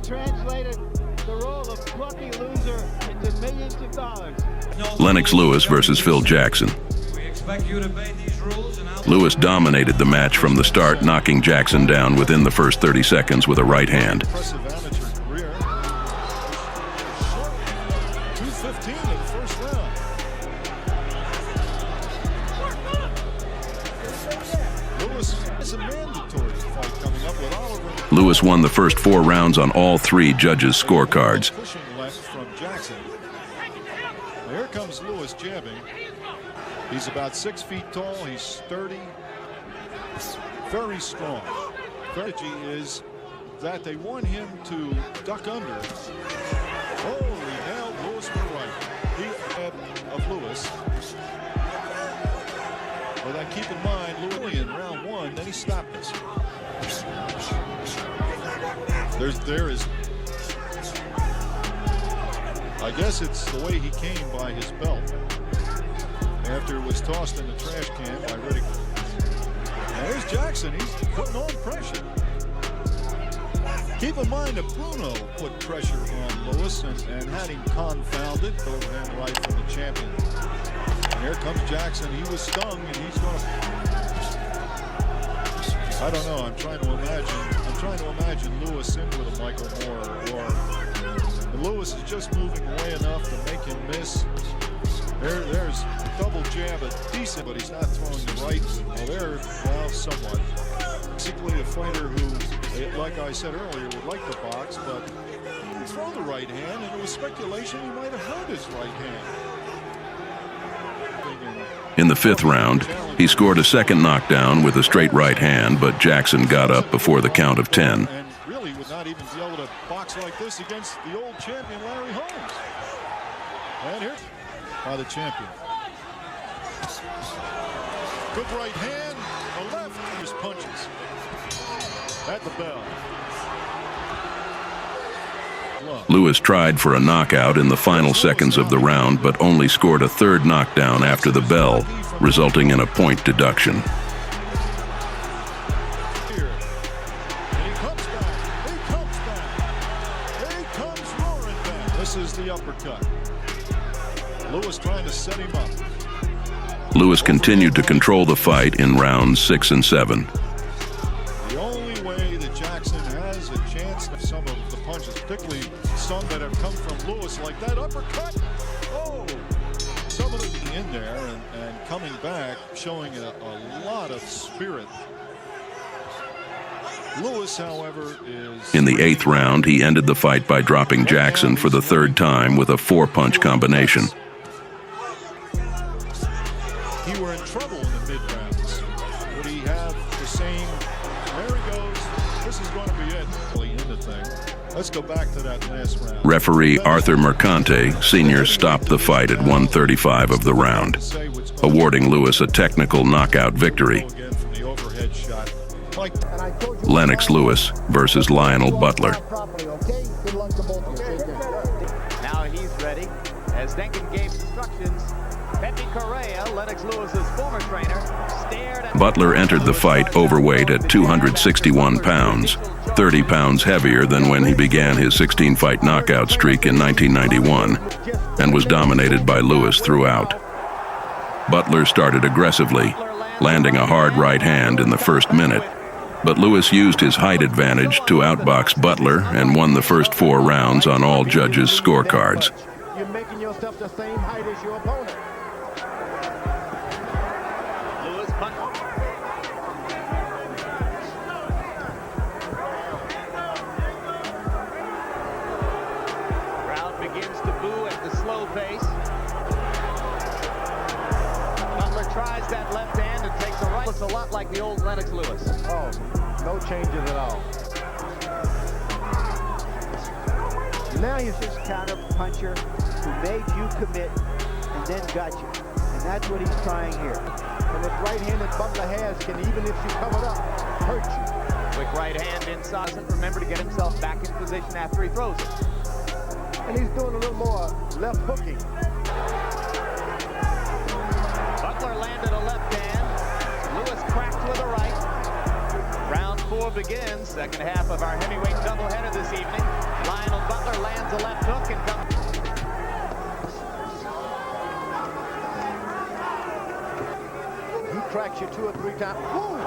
Speaker 7: translated the role of plucky loser into millions of dollars.
Speaker 1: Lennox Lewis versus Phil Jackson. Lewis dominated the match from the start, knocking Jackson down within the first 30 seconds with a right hand.
Speaker 2: Impressive amateur career. 2:15 in the first round. Lewis has a mandatory fight coming up with Oliver.
Speaker 1: Lewis won the first 4 rounds on all 3 judges' scorecards.
Speaker 2: Pushing left from Jackson. Here comes Lewis jabbing. He's about 6 feet tall. He's sturdy, very strong. Strategy is that they want him to duck under. Oh, he nailed Lewis with the right. He of Lewis. But then keep in mind, Lewis in round 1, then he stopped this. There is. I guess it's the way he came by his belt after it was tossed in the trash can by Ruddock. Now there's Jackson. He's putting on pressure. Keep in mind that Bruno put pressure on Lewis and had him confounded. Overhand right from the champion. And here comes Jackson. He was stung, and he's going to. I don't know. I'm trying to imagine Lewis in with a Michael Moore, and Lewis is just moving away enough to make him miss. There's double jab, a decent, but he's not throwing the right. Well, somewhat. Basically, a fighter who, like I said earlier, would like to box, but he didn't throw the right hand, and there was speculation he might have hurt his right hand.
Speaker 1: In the 5th round, he scored a second knockdown with a straight right hand, but Jackson got up before the count of 10.
Speaker 2: And really would not even be able to box like this against the old champion, Larry Holmes. And here by the champion. Good right hand, a left, his punches. At the bell.
Speaker 1: Lewis tried for a knockout in the final seconds of the round, but only scored a 3rd knockdown after the bell, resulting in a point deduction.
Speaker 2: This is the uppercut. Lewis trying to set him up.
Speaker 1: Lewis continued to control the fight in rounds 6 and 7.
Speaker 2: The only way that Jackson has a chance of some of the punches, particularly some that have come from Lewis, like that uppercut. Oh, some of them in there and coming back, showing a lot of spirit. Lewis, however, is...
Speaker 1: In the 8th round, he ended the fight by dropping Jackson for the 3rd time with a 4-punch combination.
Speaker 2: He were in trouble in the mid-rounds. Would he have the same There he goes. This is going to be it. Into thing. Let's go back to that last round.
Speaker 1: Referee Arthur Mercante, Sr. stopped the fight at 1:35 of the round, awarding Lewis a technical knockout victory. Lennox Lewis versus Lionel Butler.
Speaker 23: Now he's ready. As Denkin gave instructions, Pepe Correa, Lennox Lewis's former trainer, stared at
Speaker 1: Butler entered the fight overweight at 261 pounds, 30 pounds heavier than when he began his 16-fight knockout streak in 1991, and was dominated by Lewis throughout. Butler started aggressively, landing a hard right hand in the first minute, but Lewis used his height advantage to outbox Butler and won the first 4 rounds on all judges' scorecards.
Speaker 23: You're making yourself the same height as your opponent. Lewis punch. Crowd begins to boo at the slow pace. Butler tries that left hand and takes a right. Looks a lot like the old Lennox Lewis.
Speaker 7: Oh, no changes at all.
Speaker 5: Now he's this counter puncher who made you commit and then got you. And that's what he's trying here.
Speaker 23: And this right hand that Butler has can, even if you cover it up, hurt you. Quick right hand inside. Doesn't remember to get himself back in position after he throws it.
Speaker 7: And he's doing a little more left hooking.
Speaker 23: Butler landed a left hand. Lewis cracked with a right. Round 4 begins. Second half of our heavyweight doubleheader this evening. Lionel Butler lands a left hook and comes.
Speaker 7: He cracks you 2 or 3 times. Woo!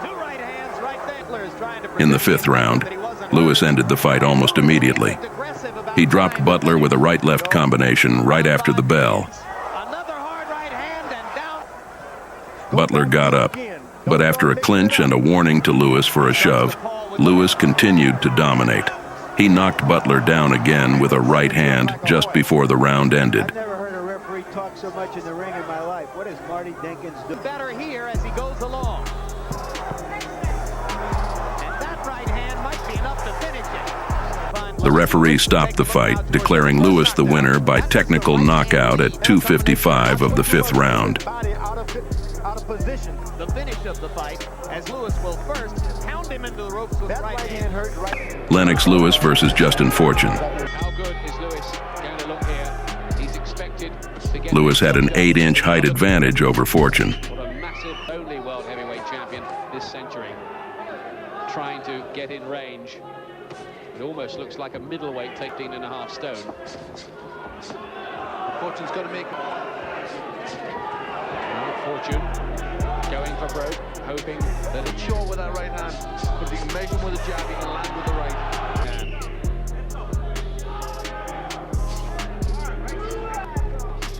Speaker 23: 2 right hands right there. Is trying to
Speaker 1: In the 5th round, Lewis ended the fight almost immediately. He dropped Butler with a right-left combination right after the bell. Butler got up, but after a clinch and a warning to Lewis for a shove, Lewis continued to dominate. He knocked Butler down again with a right hand just before the round ended.
Speaker 5: I've never heard a referee talk so much in the ring in my life. What is Marty Dinkins doing?
Speaker 23: Better here as he goes along. And that right hand might be enough to finish it.
Speaker 1: The referee stopped the fight, declaring Lewis the winner by technical knockout at 2:55 of the 5th round.
Speaker 23: Out of position. The finish of the fight, as Lewis will first pound him into the ropes with that right hand. Hurt right.
Speaker 1: Lennox Lewis versus Justin Fortune.
Speaker 9: How good is Lewis going to look here? He's expected to get...
Speaker 1: Lewis had an 8-inch height advantage over Fortune.
Speaker 9: What a massive, only world heavyweight champion this century. Trying to get in range. It almost looks like a middleweight, 18.5 stone.
Speaker 22: Fortune's got to make...
Speaker 9: Fortune going for broke, hoping that it's
Speaker 22: Sure with that right hand, but if he can measure him with a jab, he can land with the right hand.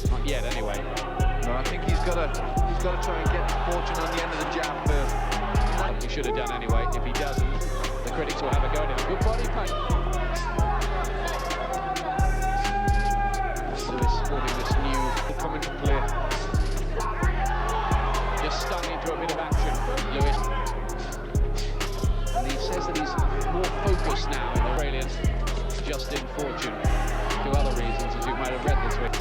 Speaker 9: Not yet, anyway.
Speaker 22: No, I think he's got to try and get Fortune on the end of the jab first.
Speaker 9: He should have done anyway. If he doesn't, the critics will have a go at him. Good body punch. Lewis sporting this new commentary player. Just stung into a bit of action, Lewis. And he says that he's more focused now in Australian Justin Fortune. 2 other reasons, as you might have read this week.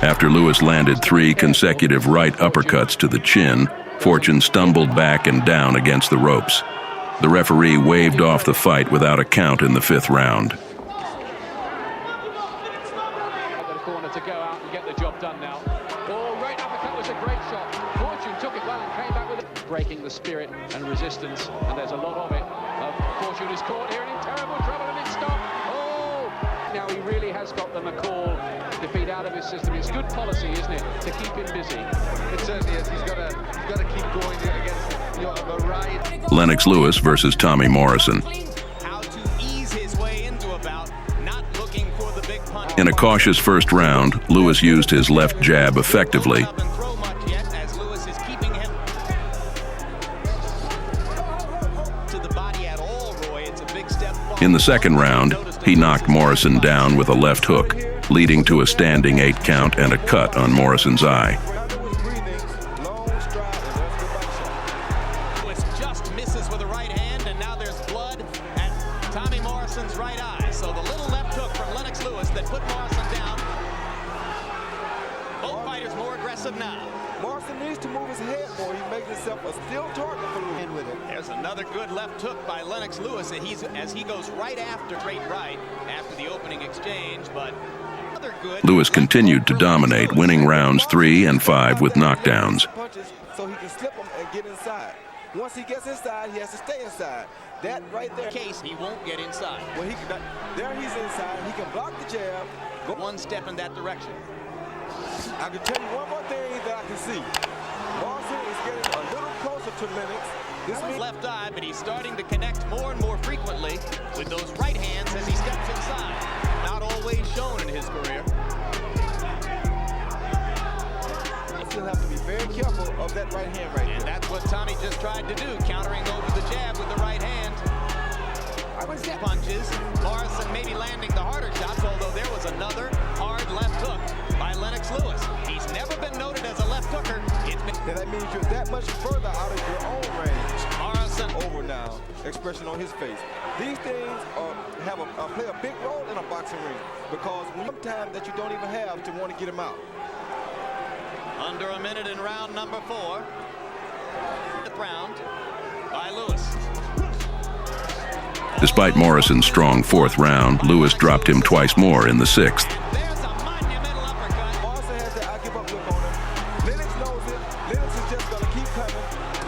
Speaker 1: After Lewis landed 3 consecutive right uppercuts to the chin, Fortune stumbled back and down against the ropes. The referee waved off the fight without a count in the 5th round.
Speaker 9: The corner to go out and get the job done now. Oh, right uppercut was a great shot. Fortune took it well and came back with it. Breaking the spirit and resistance, and there's a lot of it. Fortune is caught here and in terrible trouble, and it's stopped. Oh! Now he really has got the McCall defeat out of his system. It's good policy, isn't it, to keep him busy?
Speaker 22: It certainly is. He's got to keep going against a variety.
Speaker 1: Lennox Lewis versus Tommy Morrison.
Speaker 19: How to ease his way into a bout, not looking for the big punch.
Speaker 1: In a cautious first round, Lewis used his left jab effectively. In the second round, he knocked Morrison down with a left hook, leading to a standing 8 count and a cut on Morrison's eye.
Speaker 19: Both fighters more aggressive now.
Speaker 11: Morrison needs to move his head more. He makes himself a still target for Lewis.
Speaker 5: In with it.
Speaker 19: There's another good left hook by Lennox Lewis, and as he goes right after straight right after the opening exchange, but another good.
Speaker 1: Lewis continued to dominate, winning rounds 3 and 5 with knockdowns.
Speaker 11: Punches so he can slip them and get inside. Once he gets inside, he has to stay inside. That right there.
Speaker 19: Case he won't get inside.
Speaker 11: Well, there he's inside. He can block the jab.
Speaker 19: Go one step in that direction.
Speaker 11: I can tell you one more thing that I can see. Morrison is getting a little closer to Lennox.
Speaker 19: This means left eye, but he's starting to connect more and more frequently with those right hands as he steps inside. Not always shown in his career.
Speaker 11: You still have to be very careful of that right hand right there.
Speaker 19: And that's what Tommy just tried to do, countering over the jab with the right hand. Punches. Morrison maybe landing the harder shots, although there was another hard left hook by Lennox Lewis. He's never been noted as a left hooker.
Speaker 11: And that means you're that much further out of your own range.
Speaker 19: Morrison
Speaker 11: over now. Expression on his face. These things play a big role in a boxing ring because sometimes that you don't even have to want to get him out.
Speaker 19: Under a minute in round number 4. Round by Lewis.
Speaker 1: Despite Morrison's strong 4th round, Lewis dropped him twice more in the 6th.
Speaker 19: There's a monumental uppercut.
Speaker 11: Morrison has that I give up look on him. Lennox knows it. Lennox is just going to keep coming.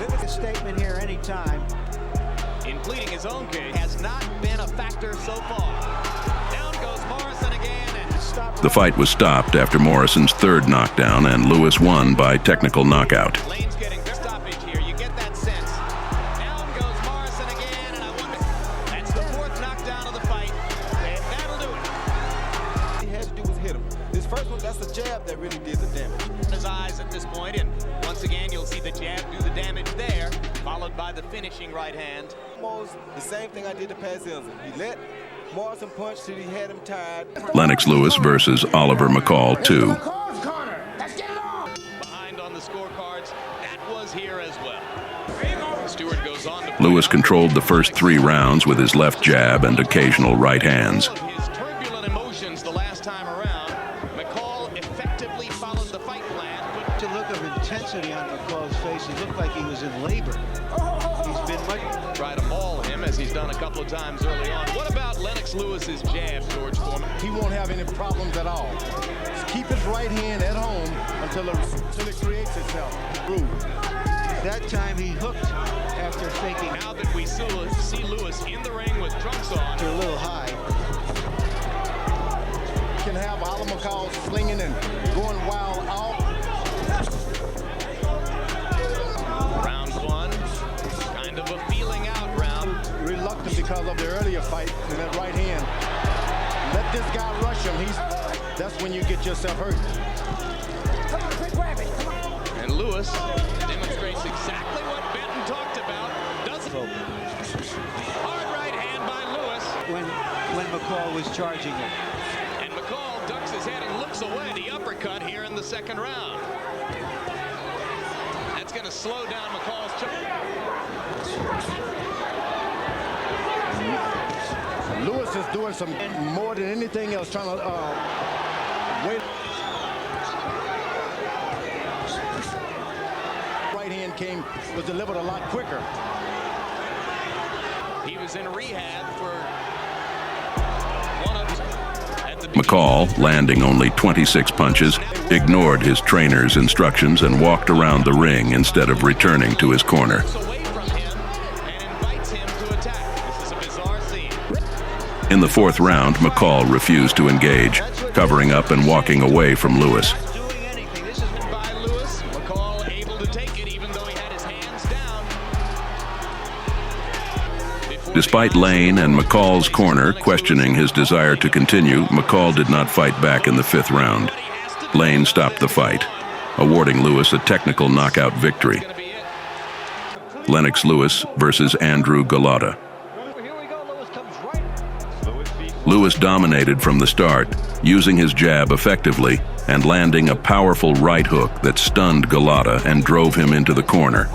Speaker 5: Lennox a statement here anytime.
Speaker 19: In pleading his own case, has not been a factor so far. Down goes Morrison again. And
Speaker 1: The fight was stopped after Morrison's 3rd knockdown, and Lewis won by technical knockout.
Speaker 19: Lane's getting their stoppage here. You get that sense. Down goes Morrison again, and I wonder. That's the 4th knockdown of the fight. And that'll do it.
Speaker 11: All he had to do was hit him. This first one, that's the jab that really did the damage.
Speaker 19: His eyes at this point, and once again, you'll see the jab do the damage there, followed by the finishing right hand.
Speaker 11: Almost the same thing I did to Pat Zilson. He let Morrison punch till he had him tired.
Speaker 1: Lennox Lewis versus Oliver McCall 2.
Speaker 19: Behind on the scorecards, that was here as well. Stewart goes on to
Speaker 1: Lewis controlled the first 3 rounds with his left jab and occasional right hands.
Speaker 19: his turbulent emotions the last time around. McCall effectively followed the fight plan.
Speaker 5: The look of intensity on McCall's face, he looked like he was in labor. He's been much...
Speaker 19: Try to maul him as he's done a couple of times early on. What about Lennox Lewis's jab, George Foreman?
Speaker 16: He won't have any problems at all. Just keep his right hand at home until it creates itself.
Speaker 5: That time he hooked after faking.
Speaker 19: Now that we see Lewis in the ring with trunks on.
Speaker 5: They're a little high.
Speaker 16: You can have Oliver McCall slinging and going wild out.
Speaker 19: Round 1, kind of a feeling out round.
Speaker 16: Reluctant because of the earlier fight in that right hand. Let this guy rush him. That's when you get yourself hurt.
Speaker 8: Come on, quick grab it. Come on.
Speaker 19: And Lewis demonstrates exactly what Benton talked about. Hard right hand by Lewis.
Speaker 5: When McCall was charging him.
Speaker 19: And McCall ducks his head and looks away. The uppercut here in the 2nd round. That's going to slow down McCall's
Speaker 16: Lewis is doing some more than anything else, trying to wait. Right hand was delivered a lot quicker.
Speaker 19: He was in rehab for one of
Speaker 1: McCall, landing only 26 punches, ignored his trainer's instructions and walked around the ring instead of returning to his corner. In the 4th round, McCall refused to engage, covering up and walking away from Lewis.
Speaker 19: by Lewis. McCall able to take it even though he had his hands down.
Speaker 1: Despite Lane and McCall's corner questioning his desire to continue, McCall did not fight back in the 5th round. Lane stopped the fight, awarding Lewis a technical knockout victory. Lennox Lewis versus Andrew Golota. Lewis dominated from the start, using his jab effectively and landing a powerful right hook that stunned Golota and drove him into the corner.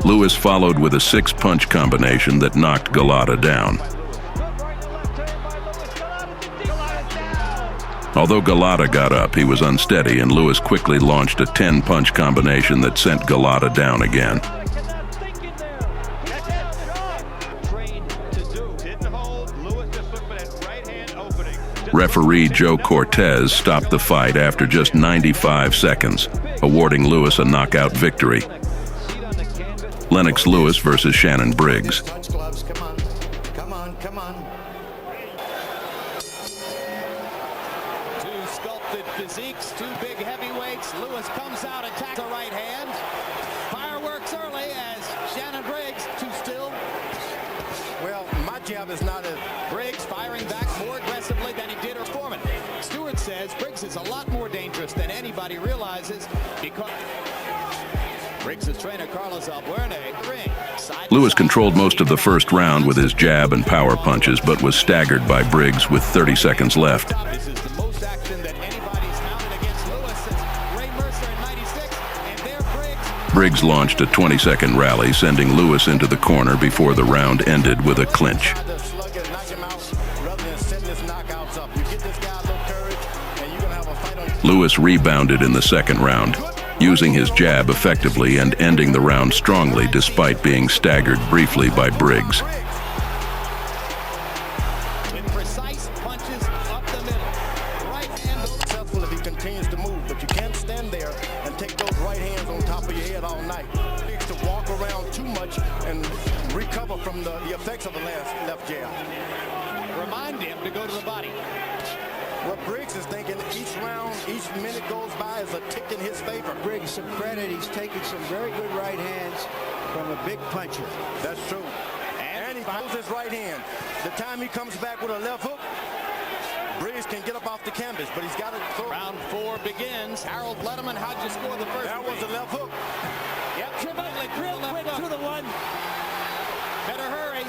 Speaker 1: Lewis followed with a 6-punch combination that knocked Golota down. Although Galata got up, he was unsteady, and Lewis quickly launched a 10-punch combination that sent Galata down again. Referee Joe Cortez stopped the fight after just 95 seconds, awarding Lewis a knockout victory. Lennox Lewis versus Shannon Briggs.
Speaker 19: Physiques, two big heavyweights. Lewis comes out, attacks the right hand. Fireworks early as Shannon Briggs, too still.
Speaker 16: Well, my jab is not as...
Speaker 19: Briggs firing back more aggressively than he did or Foreman. Stewart says Briggs is a lot more dangerous than anybody realizes because... Briggs' trainer Carlos Albuerne, ring.
Speaker 1: Lewis controlled most of the first round with his jab and power punches, but was staggered by Briggs with 30 seconds left.
Speaker 19: This is the most action that anybody's mounted against Lewis since Ray Mercer in '96, and there Briggs.
Speaker 1: Briggs launched a 20-second rally, sending Lewis into the corner before the round ended with a clinch. Lewis rebounded in the second round, using his jab effectively and ending the round strongly despite being staggered briefly by Briggs.
Speaker 19: With precise punches up the middle. Right hand
Speaker 16: successful if he continues to move, but you can't stand there and take those right hands on top of your head all night. To walk around too much and recover from the effects of the left jab.
Speaker 19: Remind him to go to the body.
Speaker 16: What Briggs is thinking, each round, each minute goes by is a tick in his favor.
Speaker 5: Briggs some credit. He's taken some very good right hands from a big puncher.
Speaker 16: That's true. And he holds his right hand. The time he comes back with a left hook, Briggs can get up off the canvas, but he's got to throw.
Speaker 19: Round 4 begins. Harold Letterman, how'd you score the first?
Speaker 16: That was a left hook.
Speaker 19: Yep, Tributly drilled quick to the one. Better hurry.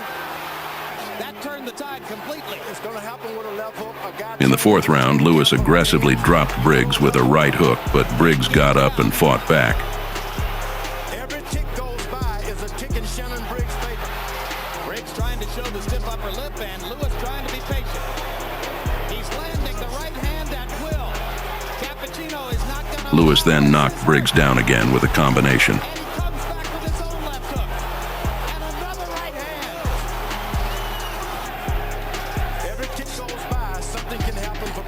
Speaker 19: That turned the tide completely.
Speaker 16: It's going to happen with a left hook.
Speaker 1: In the fourth round, Lewis aggressively dropped Briggs with a right hook, but Briggs got up and fought back.
Speaker 16: Every tick goes by is a tick in Shannon Briggs' favor.
Speaker 19: Briggs trying to show the stiff upper lip, and Lewis trying to be patient. He's landing the right hand at will. Cappuccino is not going to...
Speaker 1: Lewis then knocked Briggs down again with a combination.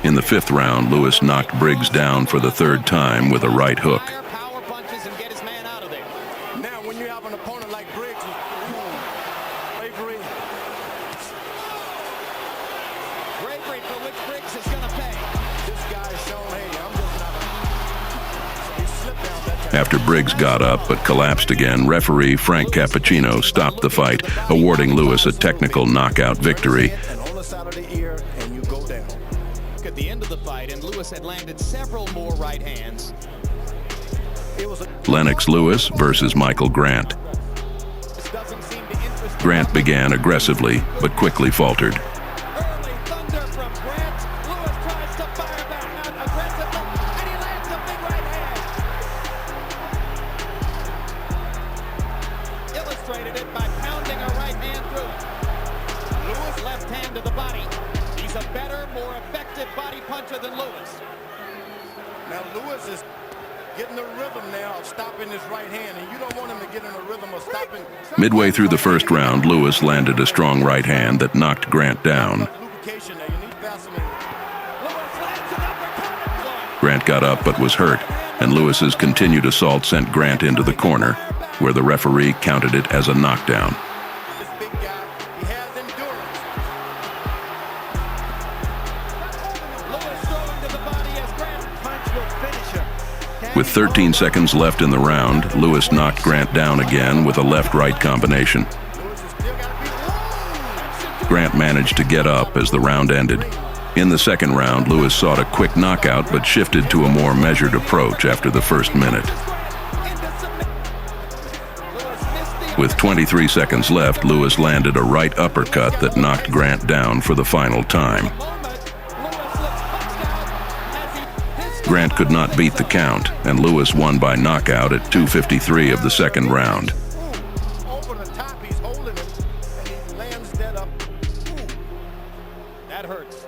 Speaker 1: In the fifth round, Lewis knocked Briggs down for the third time with a right hook.
Speaker 19: Power punches and get his man out of there.
Speaker 16: Now, when you have an opponent like Briggs, bravery
Speaker 19: for which Briggs is going to pay.
Speaker 16: This guy is shown, hey, I'm just not he slipped down that time.
Speaker 1: After Briggs got up but collapsed again, referee Frank Cappuccino stopped the fight, awarding Lewis a technical knockout victory.
Speaker 19: At the end of the fight, and Lewis had landed several more right hands.
Speaker 1: Lennox Lewis versus Michael Grant. Grant began aggressively, but quickly faltered.
Speaker 19: Early thunder from Grant. Lewis tries to fire back out aggressively, and he lands a big right hand. Illustrated it by pounding a right hand through. Lewis left hand to the body. He's a better, more effective body puncher than Lewis.
Speaker 16: Now Lewis is getting the rhythm now of stopping his right hand, and you don't want him to get in a rhythm of stopping.
Speaker 1: Midway through the first round, Lewis landed a strong right hand that knocked Grant down. Grant got up but was hurt, and Lewis's continued assault sent Grant into the corner, where the referee counted it as a knockdown. With 13 seconds left in the round, Lewis knocked Grant down again with a left-right combination. Grant managed to get up as the round ended. In the second round, Lewis sought a quick knockout but shifted to a more measured approach after the first minute. With 23 seconds left, Lewis landed a right uppercut that knocked Grant down for the final time. Grant could not beat the count, and Lewis won by knockout at 2:53 of the second round.
Speaker 16: Over the top, he's holding him, and he lands that up. That hurts.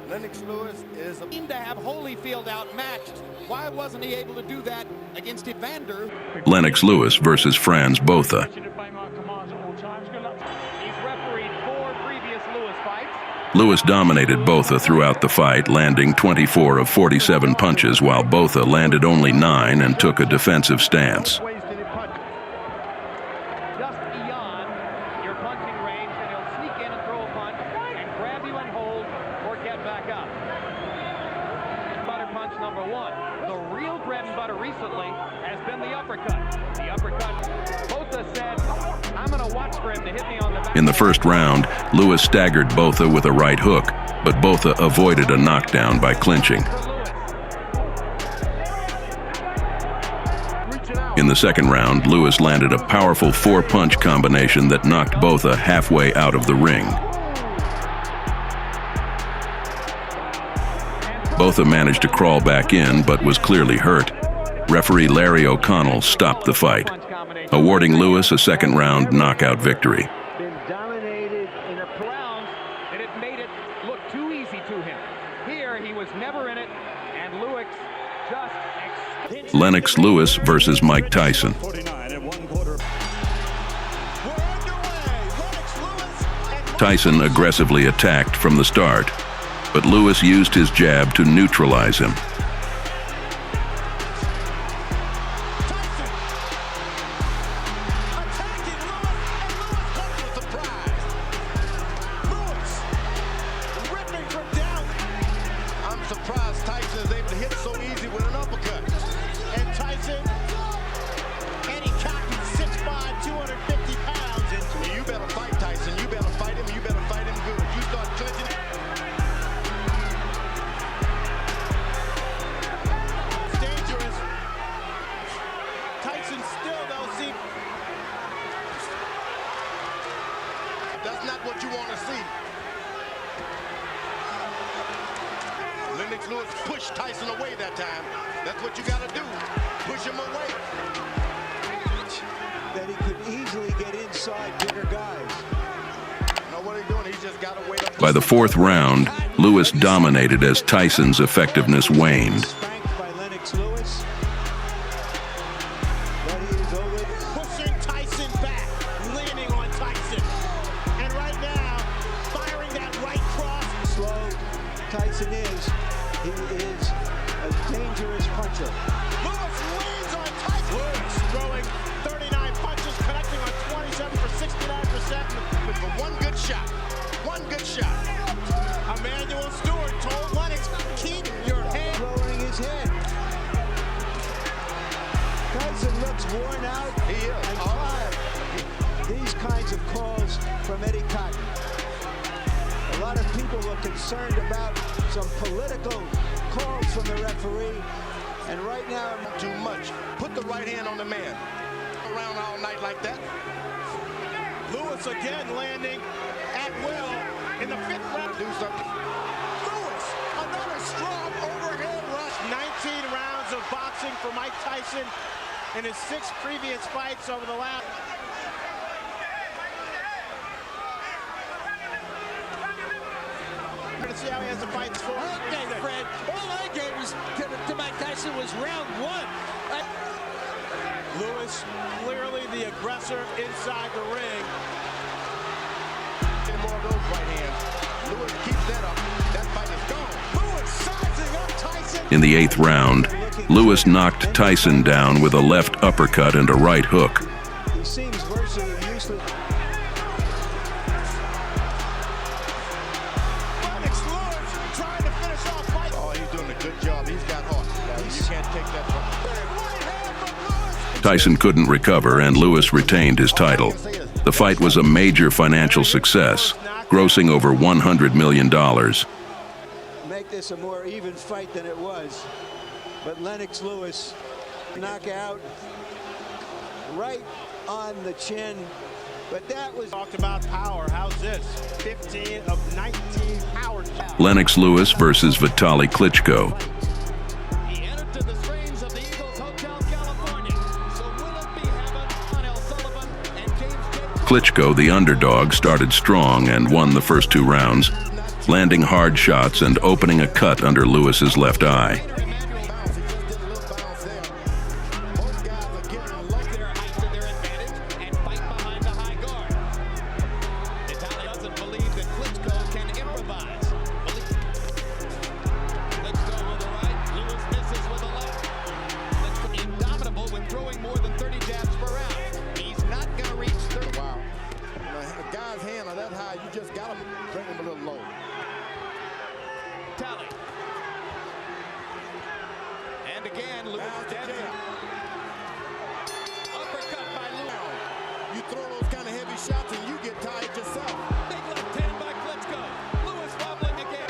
Speaker 16: Lennox Lewis is a...
Speaker 11: wasn't he able to do that against Evander?
Speaker 1: Lennox Lewis versus Franz Botha.
Speaker 23: He's refereed 4 previous Lewis fights.
Speaker 1: Lewis dominated Botha throughout the fight, landing 24 of 47 punches, while Botha landed only 9 and took a defensive stance.
Speaker 23: Just beyond your punching range, and he'll sneak in and throw a punch and grab you and hold or get back up. Butter punch number 1. The real bread and butter recently has been the uppercut. The uppercut, Botha said, I'm going to watch for him to hit me on the back.
Speaker 1: In the first round, Lewis staggered Botha with a right hook, but Botha avoided a knockdown by clinching. In the second round, Lewis landed a powerful 4-punch combination that knocked Botha halfway out of the ring. Botha managed to crawl back in, but was clearly hurt. Referee Larry O'Connell stopped the fight, awarding Lewis a second-round knockout victory.
Speaker 23: Been dominated in a round, and it made it look too easy to him. Here, he was never in it, and Lewis just...
Speaker 1: Lennox Lewis versus Mike Tyson. Tyson aggressively attacked from the start, but Lewis used his jab to neutralize him.
Speaker 16: I'm surprised Tyson is able to hit so easy with an uppercut. And Tyson, any cocky 6'5", 250 pounds. And you better fight Tyson. You better fight him. You better fight him good. You start clinching it. It's dangerous. Tyson still don't see. That's not what you want to see. Lennox Lewis pushed Tyson away that time. That's what you got to do. Push him away.
Speaker 5: That he could easily get inside bigger guys.
Speaker 16: Now what are you doing? He's just got to wait up.
Speaker 1: By the fourth round, Lewis dominated as Tyson's effectiveness waned.
Speaker 5: Spanked by Lennox Lewis. But he is already
Speaker 16: pushing Tyson back, leaning on Tyson. And right now, firing that right cross.
Speaker 5: Slow Tyson is. He is a dangerous puncher.
Speaker 16: Lewis leans on Tyson. Lewis throwing 39 punches, connecting on 27 for 69%. But for one good shot. One good shot. Emmanuel Stewart told Lennox, keep your head.
Speaker 5: Lowering his head. Tyson looks worn out.
Speaker 16: He is.
Speaker 5: And tired. These kinds of calls from Eddie Cotton. A lot of people were concerned about some political calls from the referee, and right now,
Speaker 16: too much. Put the right hand on the man. Around all night like that. Lewis again landing at will in the 5th round. Do something. Lewis, another strong overhead rush. 19 rounds of boxing for Mike Tyson in his 6 previous fights over the last. To see how he has the fights for.
Speaker 12: Okay, Fred. All I gave was to Mike Tyson was round 1.
Speaker 16: Lewis clearly the aggressor inside the ring. Any more of those right hands. Lewis keeps that up. That fight is gone. Lewis sizing up Tyson.
Speaker 1: In the 8th round, Lewis knocked Tyson down with a left uppercut and a right hook.
Speaker 5: he seems virtually useless.
Speaker 1: Tyson couldn't recover, and Lewis retained his title. The fight was a major financial success, grossing over $100 million.
Speaker 5: Make this a more even fight than it was. But Lennox Lewis, knockout right on the chin. But that was
Speaker 16: talked about power. How's this? 15 of 19 power.
Speaker 1: Lennox Lewis versus Vitaly Klitschko. Klitschko, the underdog, started strong and won the first 2 rounds, landing hard shots and opening a cut under Lewis's left eye.
Speaker 11: And again, Lewis dead in. Uppercut by Lewis. You throw those kind of heavy shots and you get tired yourself. Big left hand by Klitschko. Lewis wobbling again.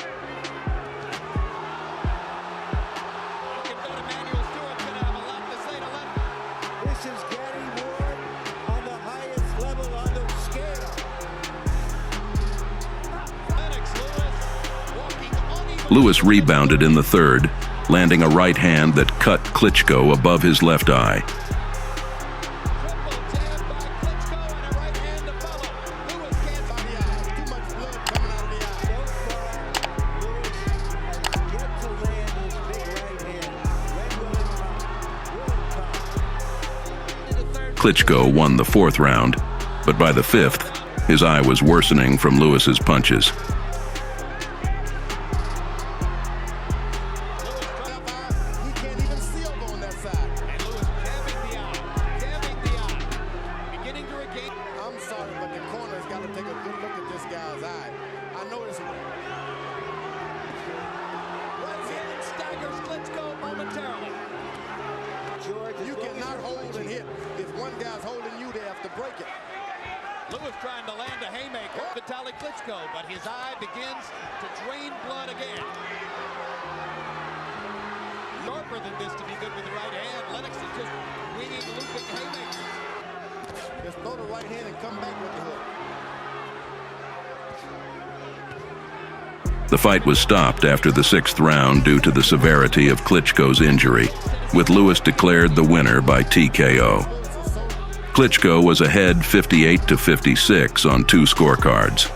Speaker 11: Looking good, Emmanuel Stewart's going to have a lot to say to left.
Speaker 5: This is Gary Ward on the highest level on the scale.
Speaker 11: Lennox Lewis walking uneven.
Speaker 1: Lewis rebounded in the third, landing a right hand that cut Klitschko above his left eye. Klitschko won the fourth round, but by the fifth, his eye was worsening from Lewis's punches.
Speaker 11: You cannot hold and hit. If one guy's holding you, they have to break it.
Speaker 23: Lewis trying to land a haymaker. Vitaly Klitschko, but his eye begins to drain blood again. Sharper than this to be good with the right hand. Lennox is just winging looping haymakers.
Speaker 11: Just throw the right hand and come back with the hook.
Speaker 1: The fight was stopped after the sixth round due to the severity of Klitschko's injury, with Lewis declared the winner by TKO. Klitschko was ahead 58-56 on two scorecards.